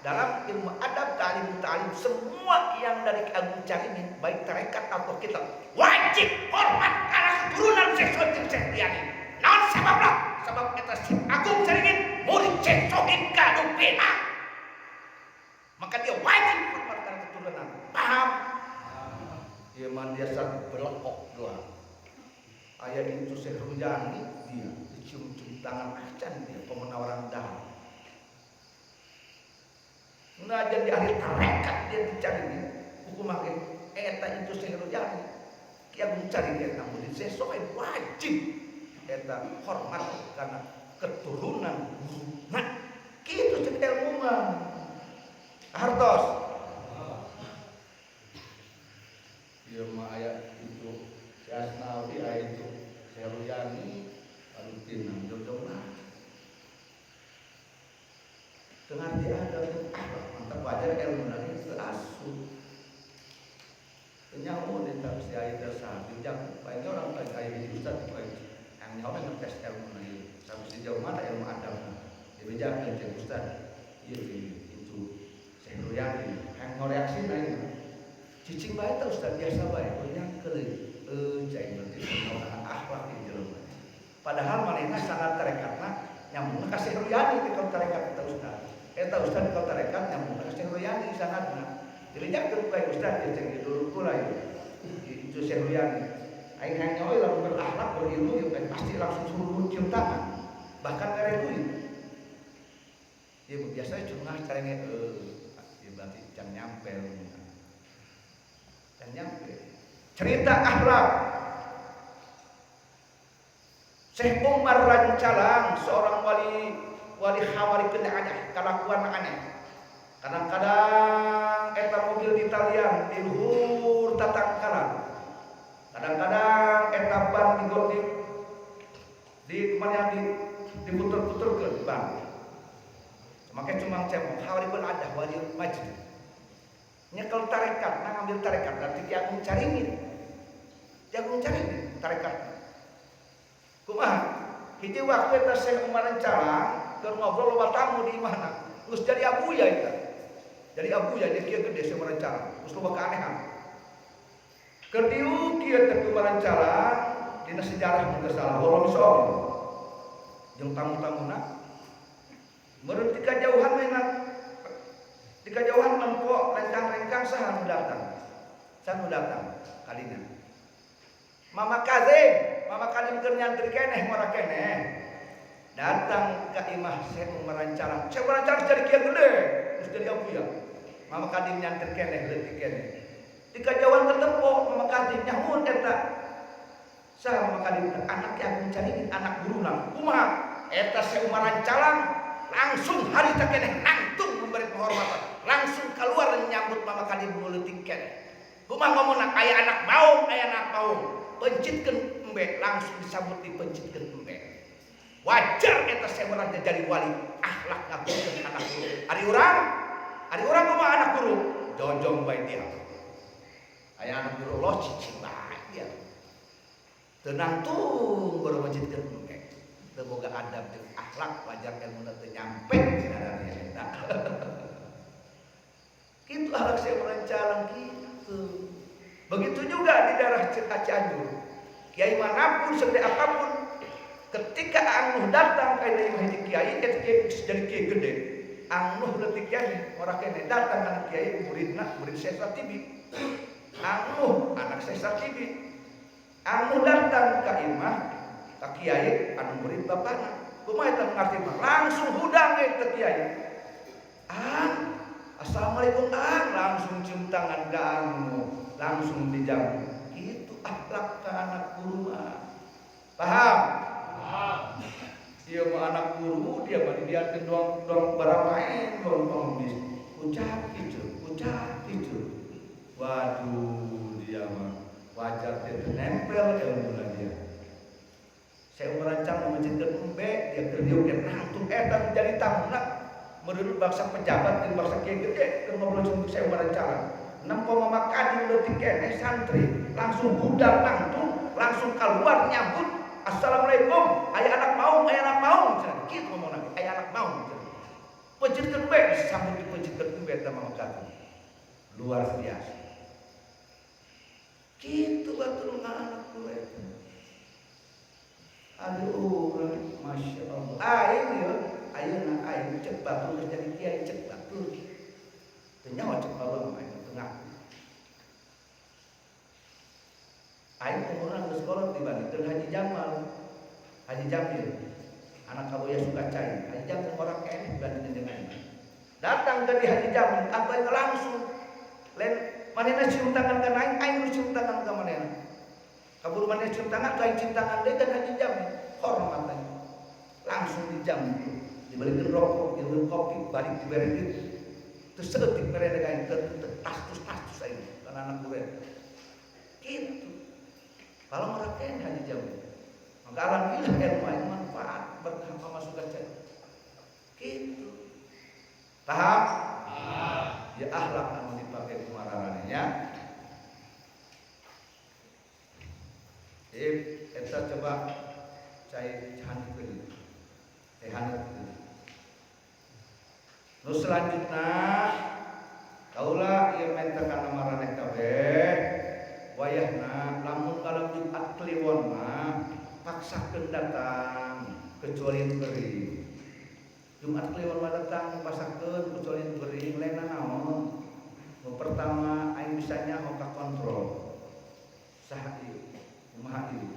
dalam ilmu adab, ta'lim, semua yang dari Ki Agung Caringin, baik tarekat atau kitab, wajib hormat karena keturunan Syekh Sohib Syekh Ruyani. Naon sababna? Sabab eta Syekh Agung Caringin murid Syekh Sohib Kadupina. Maka dia wajib hormat karena keturunan. Paham? Dia mandiasan belokok doang. Ayah itu Syekh Ruyani dia dicium-cium tangan acan dia pemenawaran dah. Nah jadi ahli tarekat dia dicari dia. Hukum makin eta itu Syekh Ruyani. Ki Agung Caringin namun di Syekh Sohib wajib eta hormat karena keturunan guru. Nah, kitu cek ilmu mah. Hartos. Dia mah aya itu si Asnawi aya itu Syekh Ruyani lalu tinang jodohna tengah dia ada mantap wajar ilmu nani seasu penyamu di dalam si aya dasar bijak baiknya orang baik aya di ustaz baik yang nyawa ngetes ilmu nani sampai sejauh mana ilmu adab dia bijak ke ustaz iya itu Syekh Ruyani yang ngoreaksi nani cicing bae teh Ustaz biasa bae banyak keuleuh cai berarti orang akhlak di jelema. Padahal manehna sangat tarekatna nyambungna ka Syekh Ruyani di kau tarekat eta Ustaz. Eta Ustaz di kau tarekat nyambungna ka Syekh Ruyani sangatna. Dilejakkeun ka Ustaz jeung dulu kula itu Syekh Ruyani. Aing hanyawa lamun berakhlak berilmu ya pasti langsung suruh cium tangan. Bahkan mere duit. Ya biasa cuma caranya ya berarti can nyampel. Cerita akhlak Syekh Umar Rancalang seorang wali hawari kena aneh kalakuan aneh. Kadang-kadang eta mobil di talian di luhur tatangkalan. Kadang-kadang eta ban di kemana diputer-puterkeun ban. Makanya cuma cemong hawari pun ada wali majid. Nyekel tarekat, ngambil tarekat nanti Ki Agung Caringin. Ki Agung Caringin tarekat. Kumaha? Hiji waktu eta Syekh Umar Rancalang keur ngobrol loba tamu di imahna. Geus jadi abuya eta. Jadi abuya dia kieu gede Syekh Umar Rancalang. Geus loba kaanehan. Keur diu kieu teh Umar Rancalang dina sejarah mun teu salah wallahu misal. Jeung tamu-tamuna meureun ti kajauhan mainna di kejauhan lempok rengkang-rengkang saha nu datang kalina Mama Kazim keur nyantri keneh ngora keneh datang ke imah saya merancaran jadi kiai gede terus jadi apa ya mama kadim nyanter keneh leutik keneh di kajauhan tertempo mama kadim nyahun eta sa mama kadim anak yang mencari anak guru nang kumaha eta seumaran calang langsung hari tak keneh nangtung memberi penghormatan langsung keluar menyambut mama kadim leutik keneh kumaha ngomongna aya anak maung pencitkeun embe langsung disambut dipencitkeun embe wajar eta semerahnya jadi wali akhlak ngapunten anak guru ari urang kumaha anak guru jojong bae dia aya anak guru lo cicing bae dia tenang tuh baru mencitkeun embe teu boga adab jeung akhlak wajar ilmuna teu nyampe dadana eta kitu akhlak semerah calang kitu. Begitu juga di daerah Cianjur. Kiai manapun segede apapun, ketika angnuh datang ke daerah hiji kiai, eta kiai jadi kiai gede. Angnuh leutik keneh, ora keneh datang anak kiai murid Syekh Satibi. Angnuh anak Syekh Satibi. Angnuh datang ke imah ka kiai anu murid bapana. Kumaha eta ngarti mah? Langsung hudang eta kiai. Assalamualaikum langsung cium tangan ke angnuh. Langsung dijamu. Itu akhlak ke anak guru mah. Paham? Dia mah anak guru, dia mah dibiarkan doang barang main, doang pengemis. Ucap itu. Waduh, dia mah wajar dia nempel ilmu dia. Saya merancang menciptakan embe, dia kerja nangtung eta menjadi tamunak. Menurut bangsa pejabat dan bangsa kiai gede, keur ngobrol untuk saya merancang. Nempo mama kadim leutik keneh santri langsung budal nangtung langsung keluar nyambut assalamualaikum aya anak maung kitu ngomongna aya anak maung pejitkeun bae disambut dipejitkeun bae mama kadim luar biasa kitu batur anak gue aduh masya Allah ayeuna ayeuna cek batur jadi kiai cek batur teu nyawa cek batur mah aing umurna geus kolot dibandingkeun Haji Jamil anak kaboya Sukacai Haji Jamil orang keneh dibandingkeun dengan datang dari Haji Jamil apa langsung lain manehna cium tangan ka aing cium tangan ka manehna kaburu maneh cium tangan lain cium tangan deui kan Haji Jamil hormatan langsung dijamu dibalikin rokok dibalikin kopi balik diberi duit terus sedetik mereka kain tastus aing karena anak gue gitu. Kalau merasakan Haji Jamil, maka alhamdulillah ilmu itu manfaat berkah pemasukan saya. Gitu. Paham? Ya akhlak anu dipakai kumararannya. Kita coba cai handikeun. Nu selanjutnya kaula ieu menta kana maraneh kabeh wayahna lamun dalam Jumat Kliwon mah paksakeun datang kecuali beri. Jumat Kliwon mah datang paksakeun kecuali beri lain naon. Nu pertama aing bisa nyaho ka kontrol. Saha ieu? Kumaha ieu?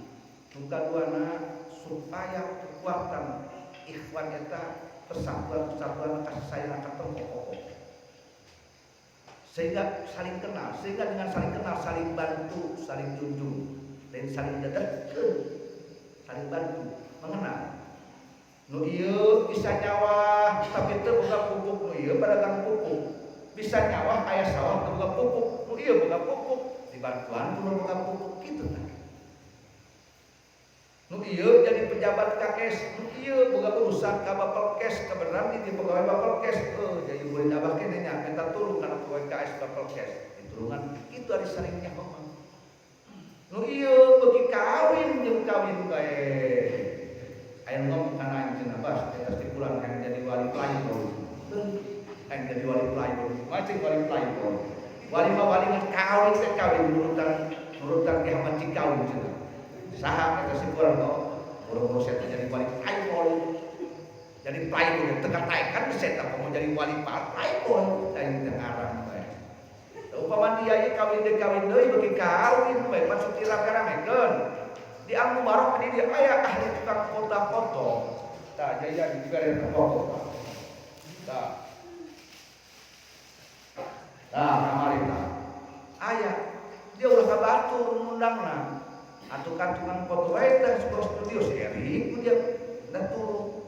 Nu kaduana supaya kekuatan ikhwan eta persatuan kasih sayang ketemu pokok. Sehingga saling kenal, dengan saling kenal, saling bantu, saling junjung, dan saling dedekkeun, saling bantu, mengenal. Nu ieu bisa nyawa, tapi teu boga pupuk, nu ieu badagang pupuk. Bisa nyawa aya sawah teu boga pupuk, nu ieu boga pupuk, dibantuan kudu boga pupuk kitu tah. Nu ieu jadi pejabat kakes, nu ieu boga urusan ka Bapelkes, kebenaran di pegawai Bapelkes, jadi murid abah keneh nya minta tulung kana pegawai KS Bapelkes, ditulungan itu ari saringnya ngomong. Nu ieu beuki kawin jeung kawin bae. Aya ngomong kana anjeun abah, eta stipulan kan jadi wali playboy. Kan jadi wali playboy, macam wali playboy. Wali mah wali mah kawin teh kawin nurutan ki Ahmad Cikawin cenah. Saha eta simpulan kok boro-boro saya jadi wali playboy. Jadi playboy teka-tekan saya mau jadi wali playboy dan dengaran bae. Upama dia kawin deui beuki kawin bae masuk rame-ramekeun. Di Al Mubarak di dia aya ahli tukang foto-foto. Tah jaya di bere pokok. Tah. Tah kamari tah. Aya dia ulah kabatur ngundangna. Atuh kantungan foto wae teh suka studio si Eri ku dia dan turun.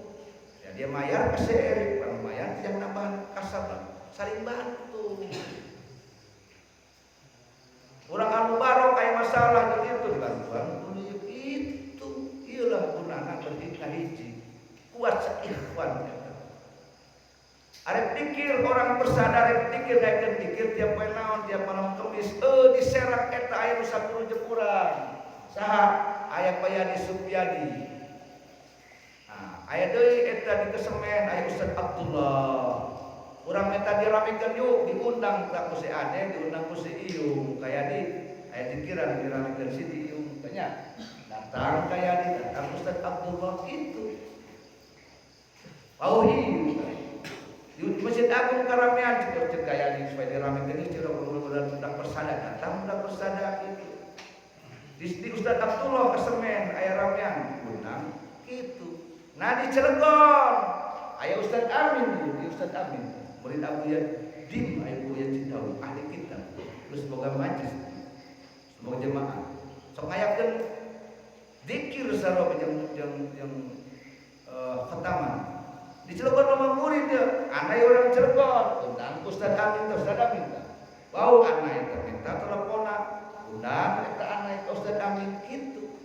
Ya dia mayar ke si Eri, pan mayar yang nambah kasar lah. Saling bantu. Urang anu baro kayak masalah jadi itu dibantuan itu iyalah gunana berhikmah hiji kuat seikhwan arep pikir orang bersadar arep pikir kayak pikir tiap poe naon tiap malam kemis diserak eta aya nu 10 jemuran saha aya Payadi Supyadi nah aya deui eta di Kesemen aya Ustaz Abdullah urang minta diramekeun yuk diundang ka ku si Ade diundang ku si Iung kaya di aya pikiran diramekeun si Iung tanya datang kaya di datang Ustaz Abdullah itu pauhi di Masjid Agung Karamean cek kaya di supaya diramekeun ieu mudah-mudahan budak persada datang budak persada itu di Ustaz Abdullah Kesemen aya ramean undang kitu nah di Cilegon aya Ustaz Amin di Ustaz Amin murid Abu Yadim Abu Yadim tahu ahli kitab terus semoga majlis semoga jemaah sok ngayakeun zikir sarua yang khataman di Cilegon mah murid dia anai orang Cilegon undang Ustaz Amin bau anai minta telepona undang eta anai Ustaz Amin kitu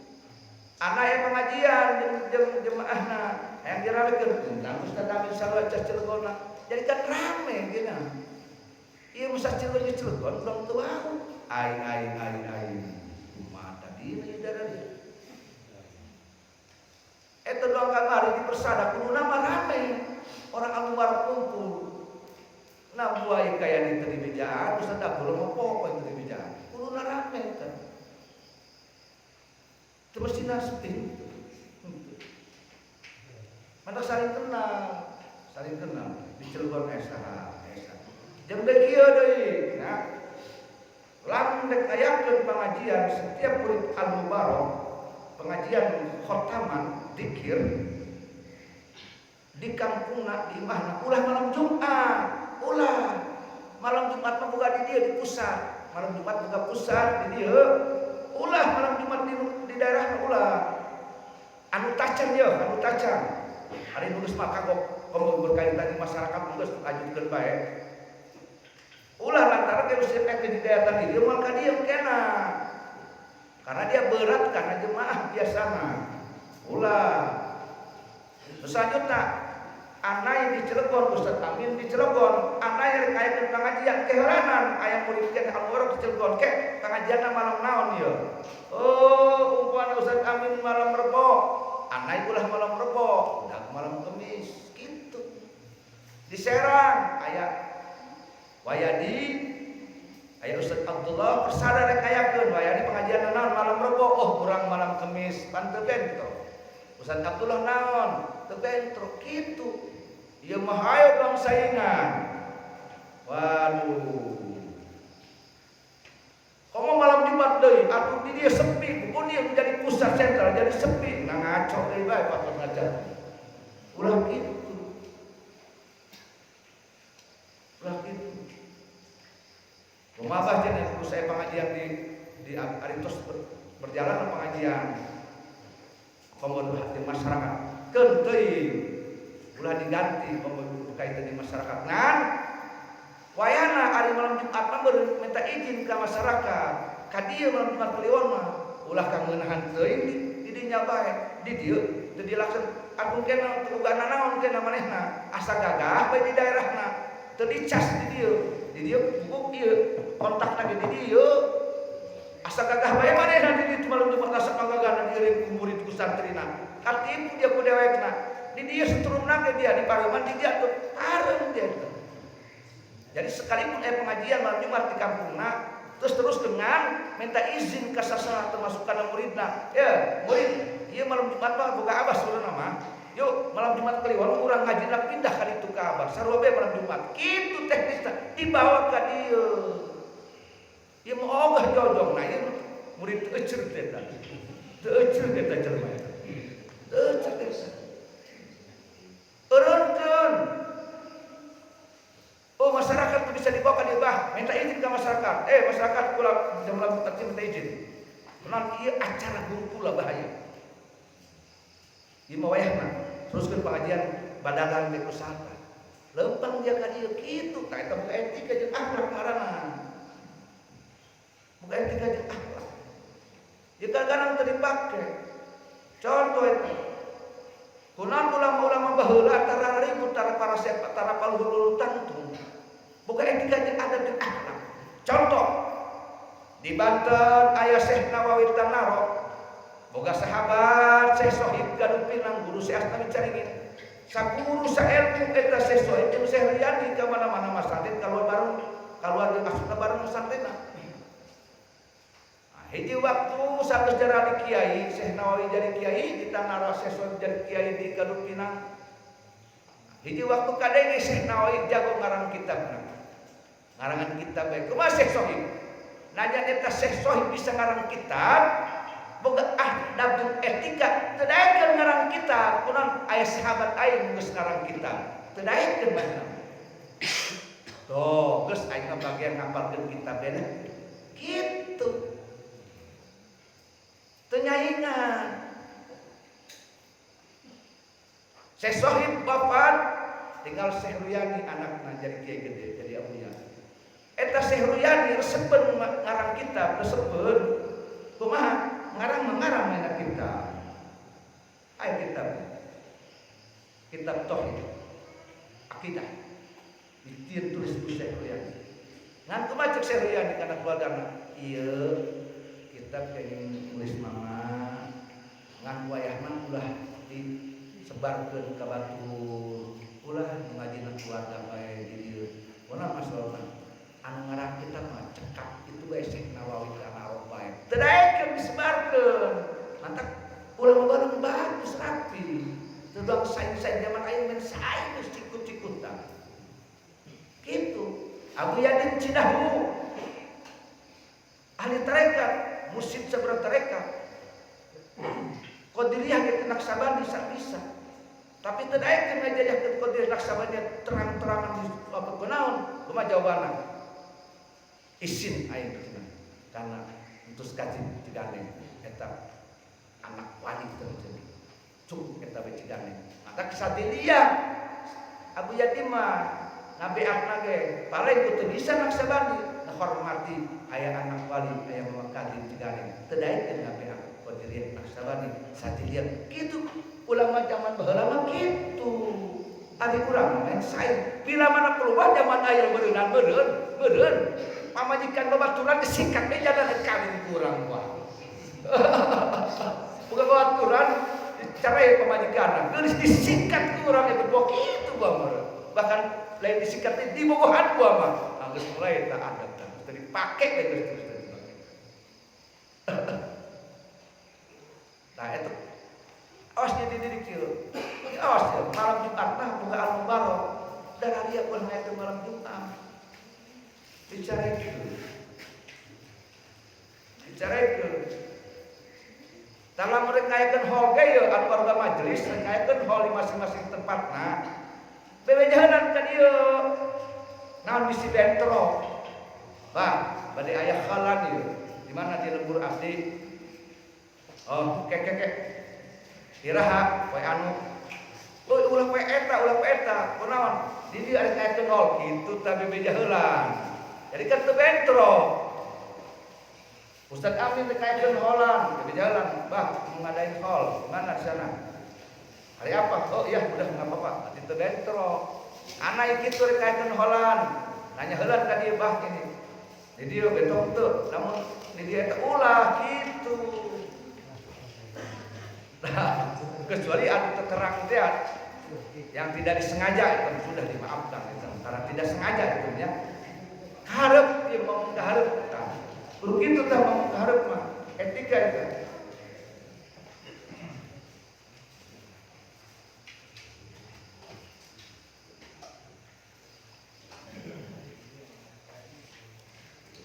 anai pengajian jeung jemaahna yang diramekeun undang Ustaz Amin sarua ca Cilegon jadi kan rame gitu. Iya masa Cilegon belum tahu. Ai. Kumaha tadi ini darah dia. Eta doang kamari di persada kudu nama rame. Orang anu war kumpul. Nah buai kaya di bejaan, Ustaz Abdul mah pokoe di bejaan. Kudu rame kan. Terus sepi. Mana saling kenal. Di Cilegon esa. Jam deui kieu deui, nah. Lamun dek ayakeun pengajian setiap murid Al-Mubarak, pengajian khotaman zikir di kampungna di imahna ulah malam Jumat. Malam Jumat mah buka di dia di pusat. Malam Jumat buka pusat di dia. Ulah malam Jumat di daerahna ulah. Anu tacang. Hari nulis mah kagok berkaitan di masyarakat geus lanjutkeun bae. Ulah lantaran geus efek di daerah tadi dia maka dia kena. Karena dia berat karena jemaah biasana. Ulah. Selanjutnya anai di Cilegon Ustaz Amin di Cilegon, anai rek pengajian keheranan aya murid kan Al-Mubarak di Cilegon ke pengajianna malam naon ieu. Oh, umpama Ustaz Amin malam Rebo, anai ulah malam Rebo, udah malam Kamis. Di Serang aya Wayadi aya Ustaz Abdullah persada rek kayakeun Wayadi pengajian naon malam Rebo kurang malam Kamis pan teu bento Ustaz Abdullah naon teu bento kitu ieu mah hayo dong saingan waduh komo malam Jumat deui atuh di dia sepi pun dia menjadi pusat sentral jadi sepi nah ngaco deui bae Pak ngajar ulah kitu Rumah jenis saya pengajian di Aritos berjalan pengajian pemuda di masyarakat kentei ulah diganti pemuda kaitan di masyarakat ngan wayana hari malam Jumat mah minta izin ke masyarakat ka dieu malam Jumat Kliwon mah ulah kangeunahan teuing di dinya bae di dieu teu dilaksanakan aku kena tugana naon kena manehna asa gagah bae di daerahna teu dicas di dieu bubuk dieu kontak lagi di dieu asa gagah bae manehna di dieu malam Jumat asa gagahna dieureun ku murid ku santrina katipu dia ku dewekna di dieu seterusna ge dia di pareuman di dia tuh pareng dia jadi sekalipun pengajian malam Jumat di kampungna terus dengan minta izin ke sasana termasuk kana muridna ya murid ieu malam Jumat mah boga abas urang mah yuk malam Jumat Kliwon urang ngajina pindah ka ditu ka Abar sarua bae malam Jumat kitu teknisna dibawa ka dieu ieu mah ogah jodong nah ieu murid teu euceur eta jelema eta teu euceur eta minta izin ke masyarakat. Masyarakat pula jumlah tertib minta izin. Kemudian iya acara guru pula bahaya. Ieu mah wayahna teruskeun pengajian badagang di usaha. Lempang dia ka dieu kitu, tah eta buka etika jeung akhlak ngaranna. Buka etika jeung akhlak. Ieu kadang-kadang teu dipake. Contoh eta. Kunaon ulama-ulama baheula antara ribut antara paluhur tantung. Buka etika jeung adab jeung akhlak. Contoh di Banten aya Syekh Nawawi Tanaro. Boga sahabat Syekh Sohib Gaduh Pinang guru Syekh Asnawi Caringin. Saguru saelmu eta Syekh Sohib jeung Syekh Riyadi ka mana-mana masjid kalau jeung asupna bareng masjidna. Nah, hiji waktu sageus jarah di kiai Syekh Nawawi jadi kiai di Tanara Syekh Sohib jadi kiai di Gaduh Pinang. Hiji waktu kadenge Syekh Nawawi jago ngarang kitabna. Ngarangan kitab bae kumaha Syekh Sohib. Najan eta Syekh Sohib bisa ngarang kitab boga adab jeung etika teu daekeun ngarang kitab kunaon aya sahabat aing geus ngarang kitab teu daekeun mah tuh geus aing bagian ngapalkeun kitab deh kitu teu nyaingan. Syekh Sohib wafat tinggal Syekh Ruyani anakna jadi kiai gede jadi aulia. Eta Syekh Ruyani resepkeun ngarang kitab resepkeun kumaha ngarang enak kita. Ayo kitab tauhid, akidah. Ditieun tulis Syekh Ruyani. Ngan kumaha cek Syekh Ruyani kana keluargana? Ieu kitab kenging nulis mama. Ngan wayahna ulah disebarkeun ka batur. Ulah ngajina keluarga bae di dieu. Bona masalahna anu ngarang kitab mah cekap itu bae Syekh Nawawi Tanaro bae. Teu daekeun disebarkeun. Mantap ulama bareng bagus rapi. Teu dong saing-saing zaman ayeuna men saing geus cikut-cikutan. Kitu. Abu Yadin Cidahu. Ahli tarekat, musyid sabaraha tarekat. Qadiriyah ge Naksabandi bisa. Tapi teu daekeun ngajajahkeun Qadiriyah Naksabandi terang-terangan di apa kunaon? Kumaha jawabanna? Isin aing cenah. Karena entus kaji Ciganeng eta anak wali terjadi. Cung eta we Ciganeng. Maka kesadilia Abu Yatim mah nabeakna ge paling kudu bisa Naksabandi ngahormati aya anak wali aya mawakali Ciganeng. Teu daekeun nabeak Qadiriyah Naksabandi sadilia kitu ulama zaman baheula mah kitu. Ari urang main sae pila mana perubahan zaman aya beureun pamajikan babaturan disingkat deui jalan kawin kurang wah. Bukan babaturan dicerai pamajikanna, geus disingkat kurang itu bok kitu bang. Bahkan lain disingkat di bogohan gua mah. Geus mulai tak ada teh dipake geus terus dipake. Nah itu awas jadi diri kieu. Awas ya malam Jumat nah buka al-mubarok dan dia pun hayat malam Jumat. Bicara itu dalam merekayakan hall gaya anu warga majelis merekayakan hall di masing-masing tempatna bebejahanan ka dieu naon bisi bentro bah bade aya halan ieu di mana di lembur abdi kek iraha we anu ulah we eta kunaon di dieu aya kayakeun hall kitu tah bebejahelan. Jadi kan teu bentro. Ustaz Amin dikaitkeun holan, di jalan, bah mau ngadain hall, mana di sana? Hari apa? Oh iya, udah enggak apa-apa. Nanti teu bentro. Ana kitu dikaitkeun holan. Nanya heulan ka dieu bah ini. Di dieu betong teu, namun di dieu teh ulah kitu. Nah, kecuali anu terang teh yang tidak disengaja itu sudah dimaafkan itu. Karena tidak sengaja itu ya. Harap dia mau mengharap kita. Begitu tak mau mengharap mah etika itu.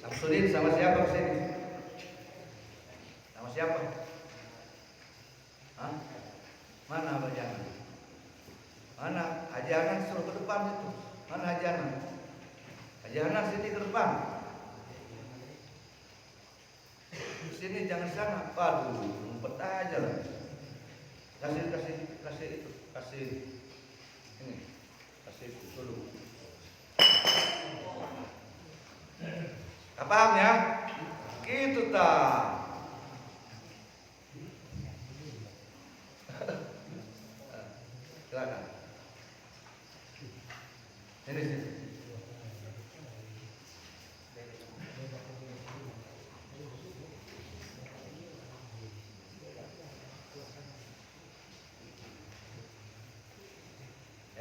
Samsudin sama siapa kesini? Sama siapa? Hah? Mana Hajanan? Mana Hajanan suruh ke depan itu? Mana Hajanan? Jangan sini ke depan. Sini jangan sana. Waduh, ngumpet aja lah. Kasih ini. Kasih dulu. Paham ya? Gitu ta. Silakan. Ini sini.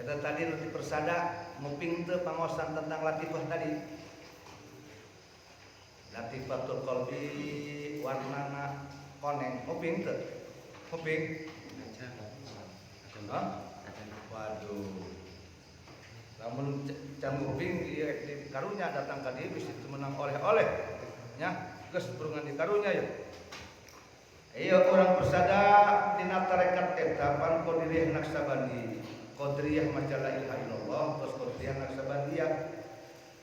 Eta tadi nanti persada nguping teu pangosan tentang latifah tadi. Latifatul qalbi warnana koneng nguping teu? Nguping? Waduh. Lamun can nguping di karunya datang ka dieu bisa menang oleh-oleh. Nya, geus burungan di karunya ya. Iya orang persada tina tarekat eta pan qadiriyah Naksabandi. Qadiriyah maca la ilaha illallah terus Qadiriyah Naksabandiyah.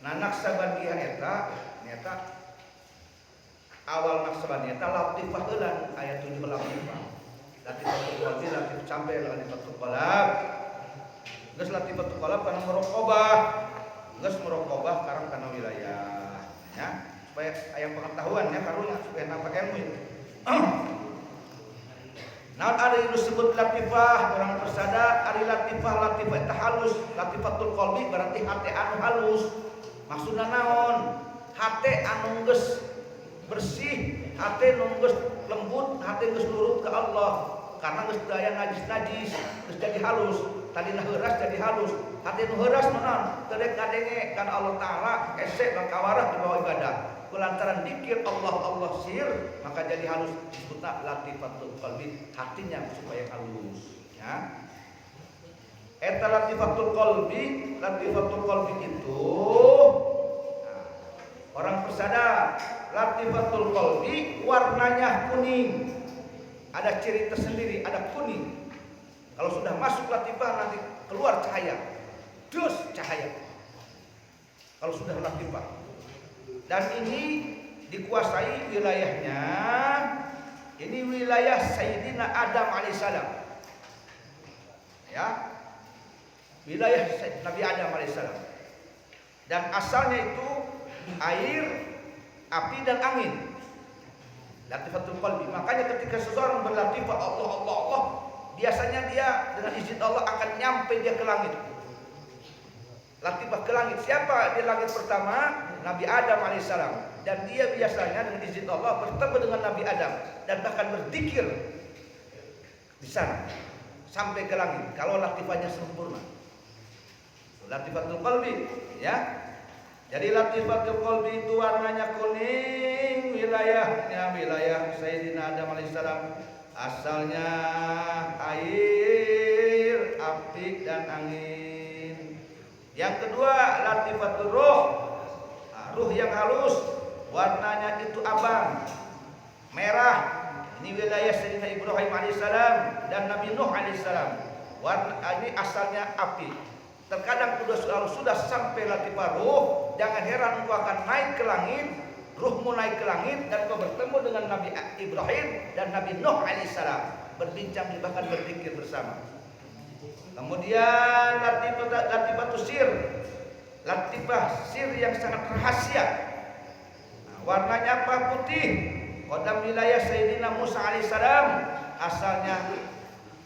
Nah Naksabandiyah eta nyata awal Naksabandiyah eta latifah heulan aya 7 latifah. Latifatul qalbi latif sampai latifatul qalb. Geus latifatul qalb kana muraqabah. Geus muraqabah karang kana wilayah nya supaya aya pengetahuan ya karunya supaya nampak ilmu. Nah ada yang disebut latifah orang persada, ada latifah eta halus, latifatul qalbi berarti hati anu halus. Maksudna naon? Hati anu geus bersih, hati anu geus lembut, hati geus nurut ke Allah. Karena geus daya najis-najis, geus jadi halus. Tadina heuras jadi halus. Hati nu heuras naon? Teu dek ngadenge kan Allah taala ese dan kawarah di bawah ibadah. Kulantaran dikir Allah sir maka jadi halus disebutna latifatul qalbi hatinya supaya halus ya. Eta latifatul qalbi itu orang persada latifatul qalbi warnanya kuning. Ada ciri tersendiri, ada kuning. Kalau sudah masuk latifah nanti keluar cahaya. Dus cahaya. Kalau sudah latifah. Dan ini dikuasai wilayahnya. Ini wilayah Sayyidina Adam alaihissalam. Ya. Wilayah Nabi Adam alaihissalam. Dan asalnya itu air, api dan angin. Latifatul qalbi. Makanya ketika seseorang berlatifah Allah, biasanya dia dengan izin Allah akan nyampe dia ke langit. Latifah ke langit. Siapa di langit pertama? Nabi Adam alaihissalam. Dan dia biasanya dengan izin Allah bertemu dengan Nabi Adam dan bahkan berzikir di sana sampai ke langit. Kalau latifahnya sempurna. Latifatul qalbi, ya. Jadi latifatul qalbi itu warnanya kuning, wilayahnya wilayah Sayyidina Adam alaihissalam. Asalnya air, api dan angin. Yang kedua latifatul ruh. Ruh yang halus, warnanya itu abang, merah. Ini wilayah Sayyidina Ibrahim alaihissalam dan Nabi Nuh alaihissalam. Warna ini asalnya api. Terkadang sudah sampai latifah ruh, jangan heran engkau akan naik ke langit, ruhmu naik ke langit dan kau bertemu dengan Nabi Ibrahim dan Nabi Nuh alaihissalam, berbincang bahkan berzikir bersama. Kemudian latifah sir. Latifah sir yang sangat rahasia. Nah, warnanya apa? Putih. Kodam wilayah Sayyidina Musa alaihissalam asalnya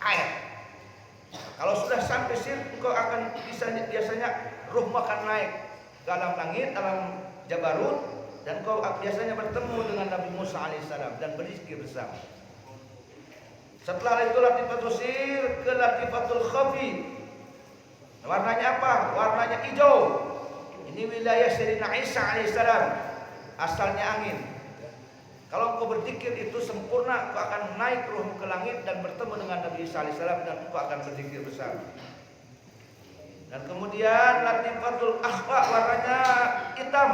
air. Kalau sudah sampai sir, engkau akan biasanya ruh akan naik ke alam langit, alam Jabarut, dan kau biasanya bertemu dengan Nabi Musa alaihissalam dan berzikir bersama. Setelah itu latifatul sir ke latifatul khafi. Warnanya apa? Warnanya hijau. Ini wilayah Sayyidina Isa alaihissalam. Asalnya angin. Kalau engkau berzikir itu sempurna, engkau akan naik ruh ke langit dan bertemu dengan Nabi Isa alaihissalam dan engkau akan berzikir bersama. Dan kemudian latifatul akhfa warnanya hitam.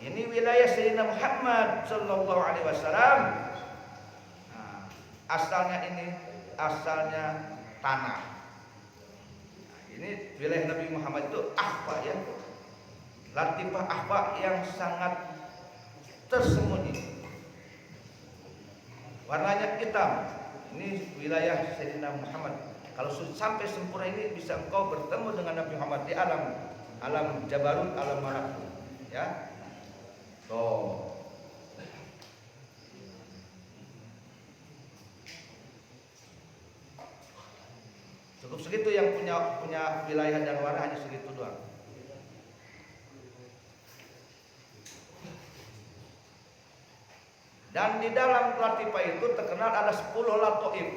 Ini wilayah Sayyidina Muhammad sallallahu alaihi wasallam. Nah, asalnya tanah. Ini wilayah Nabi Muhammad itu akhfa ya. latifah akhfa yang sangat tersembunyi. Warnanya hitam. Ini wilayah Sayyidina Muhammad. Kalau sampai sempurna ini bisa engkau bertemu dengan Nabi Muhammad di alam jabarut, alam malakut. Ya. Tuh. Cukup segitu yang punya wilayah dan warna, hanya segitu doang. Dan di dalam latifah itu terkenal ada 10 latoif.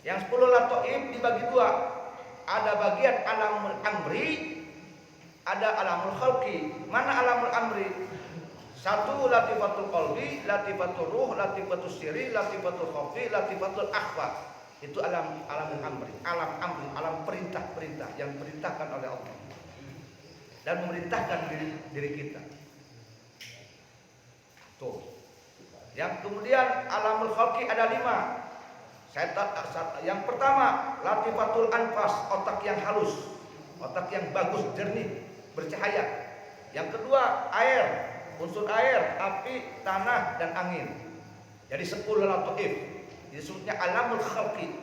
Yang 10 latoif dibagi dua. Ada bagian alamul amri, ada alamul khalqi. Mana alamul amri? Satu latifatul qalbi, latifatul ruh, latifatul siri, latifatul khafi, latifatul akhfa. Itu alamul amri, alam perintah-perintah yang diperintahkan oleh Allah dan memerintahkan diri kita. Tuh. Yang kemudian alamul khalqi ada 5. Yang pertama latifatul anfas, otak yang halus, otak yang bagus, jernih, bercahaya. Yang kedua air, unsur air, api, tanah dan angin. Jadi 10 lataif. Disebutnya alamul khalqi.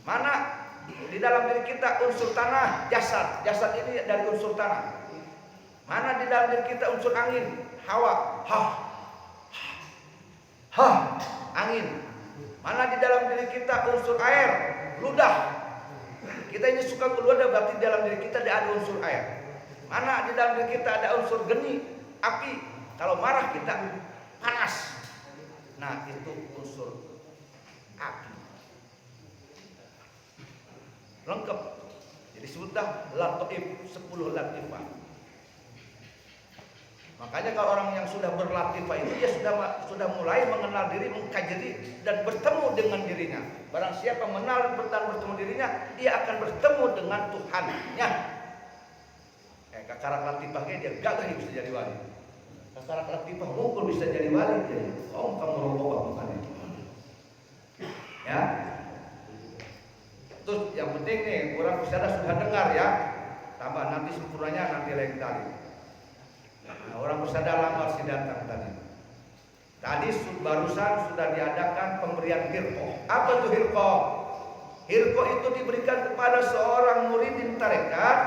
Mana di dalam diri kita unsur tanah, jasad. Jasad ini dari unsur tanah. Mana di dalam diri kita unsur angin, hawa, angin. Mana di dalam diri kita unsur air, ludah. Kita ini suka keluar, berarti di dalam diri kita ada unsur air. Mana di dalam diri kita ada unsur geni, api. Kalau marah kita panas. Nah, itu unsur api. Lengkap. Jadi sebutlah lataif, 10 latifah. Makanya kalau orang yang sudah berlatifah itu dia sudah mulai mengenal diri, mengkaji diri dan bertemu dengan dirinya. Barang siapa mengenal dan bertemu dirinya, dia akan bertemu dengan Tuhannya. Kakarak latifahnya dia gagah bisa jadi wali. Kakarak latifah mungkin bisa jadi wali dia. Oh, kamu merokok bukan itu. Ya. Terus yang penting nih, orang sudah dengar ya. Tambah nanti sempurnanya nanti lain kali. Nah, orang bersadar lambat si datang tadi. Tadi barusan sudah diadakan pemberian hirqoh. Apa itu hirqoh? Hirqoh itu diberikan kepada seorang muridin tarekat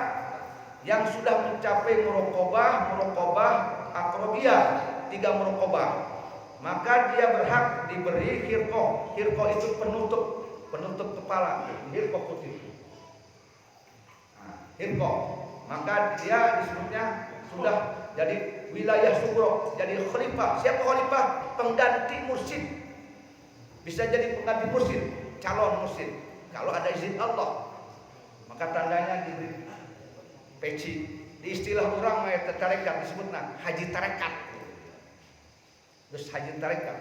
yang sudah mencapai muraqabah, akrobiyah, 3 muraqabah. Maka dia berhak diberi hirqoh. Hirqoh itu penutup kepala. Hirqoh putih. Nah, hirqoh. Maka dia disebutnya sudah jadi wilayah sugro, jadi khalifah. Siapa khalifah? Pengganti mursyid. Bisa jadi pengganti mursyid, calon mursyid. Kalau ada izin Allah, maka tandanya diberi peci. Di istilah orang mayat tarekat disebutnya haji tarekat. Terus haji tarekat.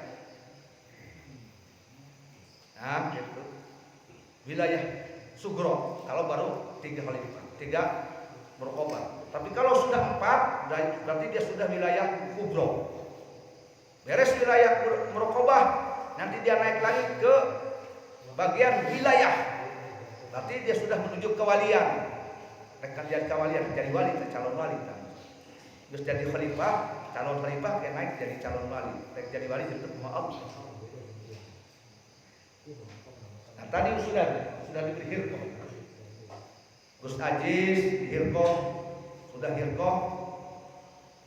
Nah, gitu. Wilayah sugro. Kalau baru 3 khalifah, 3 muraqabah. Tapi kalau sudah 4, berarti dia sudah wilayah kubro. Beres wilayah muraqabah, nanti dia naik lagi ke bagian wilayah. Berarti dia sudah menuju kewalian. Rekalian kewalian, jadi wali, calon wali. Terus jadi khalifah, calon khalifah kayak naik jadi calon wali. Jadi wali jadi maaf. Nah, tadi sudah diberi hirqoh. Gus Aziz hirqoh. Sudah hirqoh,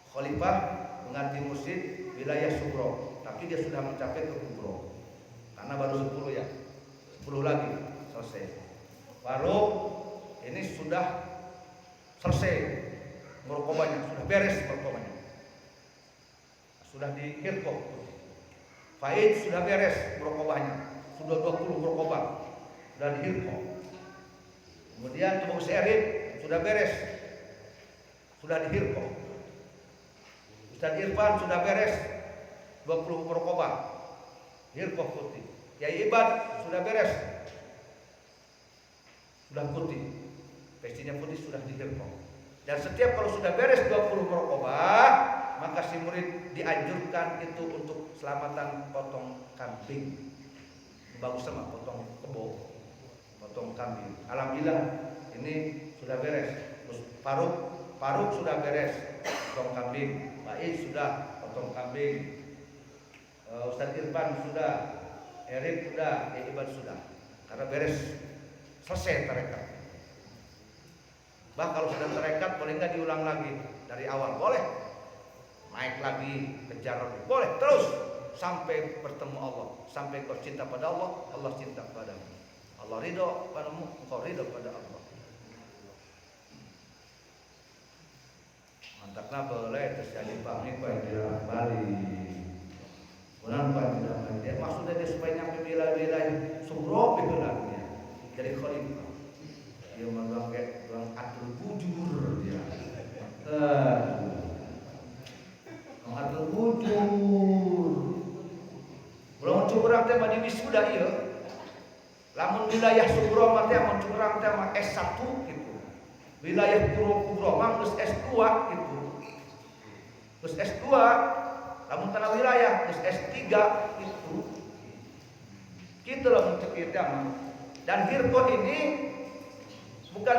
khalifah, pengganti mursyid, wilayah sugro. Tapi dia sudah mencapai ke kubro. Karena baru 10 ya. 10 lagi selesai. Baru ini sudah selesai muraqabahnya, sudah beres muraqabahnya. Sudah di hirqoh. Faid sudah beres muraqabahnya. Sudah 20 muraqabah. Sudah di hirqoh. Kemudian tubuh se'erid sudah beres. Sudah di hirqoh. Ustaz Irfan sudah beres 20 muraqabah. Hirqoh putih. Kiai Ibad sudah beres. Sudah putih. Pecinya putih sudah di hirqoh. Dan setiap kalau sudah beres 20 muraqabah, maka si murid dianjurkan itu untuk selamatan potong kambing. Bagus sama potong kebo, potong kambing. Alhamdulillah ini sudah beres. Terus Faruk Faruk sudah beres potong kambing, Pak Is sudah potong kambing, Ustadz Irfan sudah, Erik sudah, Iban sudah, karena beres, selesai tarekat. Bah kalau sudah tarekat boleh nggak diulang lagi dari awal? Boleh. Naik lagi, kejar lagi, boleh terus sampai bertemu Allah, sampai kau cinta pada Allah, Allah cinta padamu, Allah ridho padamu, engkau ridho pada Allah. Mantapnya boleh terjadi pamit pada Bali. Kenapa tidak dia maksudnya dia supaya nyampe wilayah Suro itu nantinya jadi khalifah. Dia memakai orang atur bujur dia. Atur bujur. Belum curang teh di wisuda ieu. Lamun wilayah Suro mah teh mun curang teh mah S1 gitu. Wilayah Puro mah geus S2 gitu. Geus S2 lamun tanah wilayah geus S3 itu. Gitu loh mencekit mah. Dan Hirko ini bukan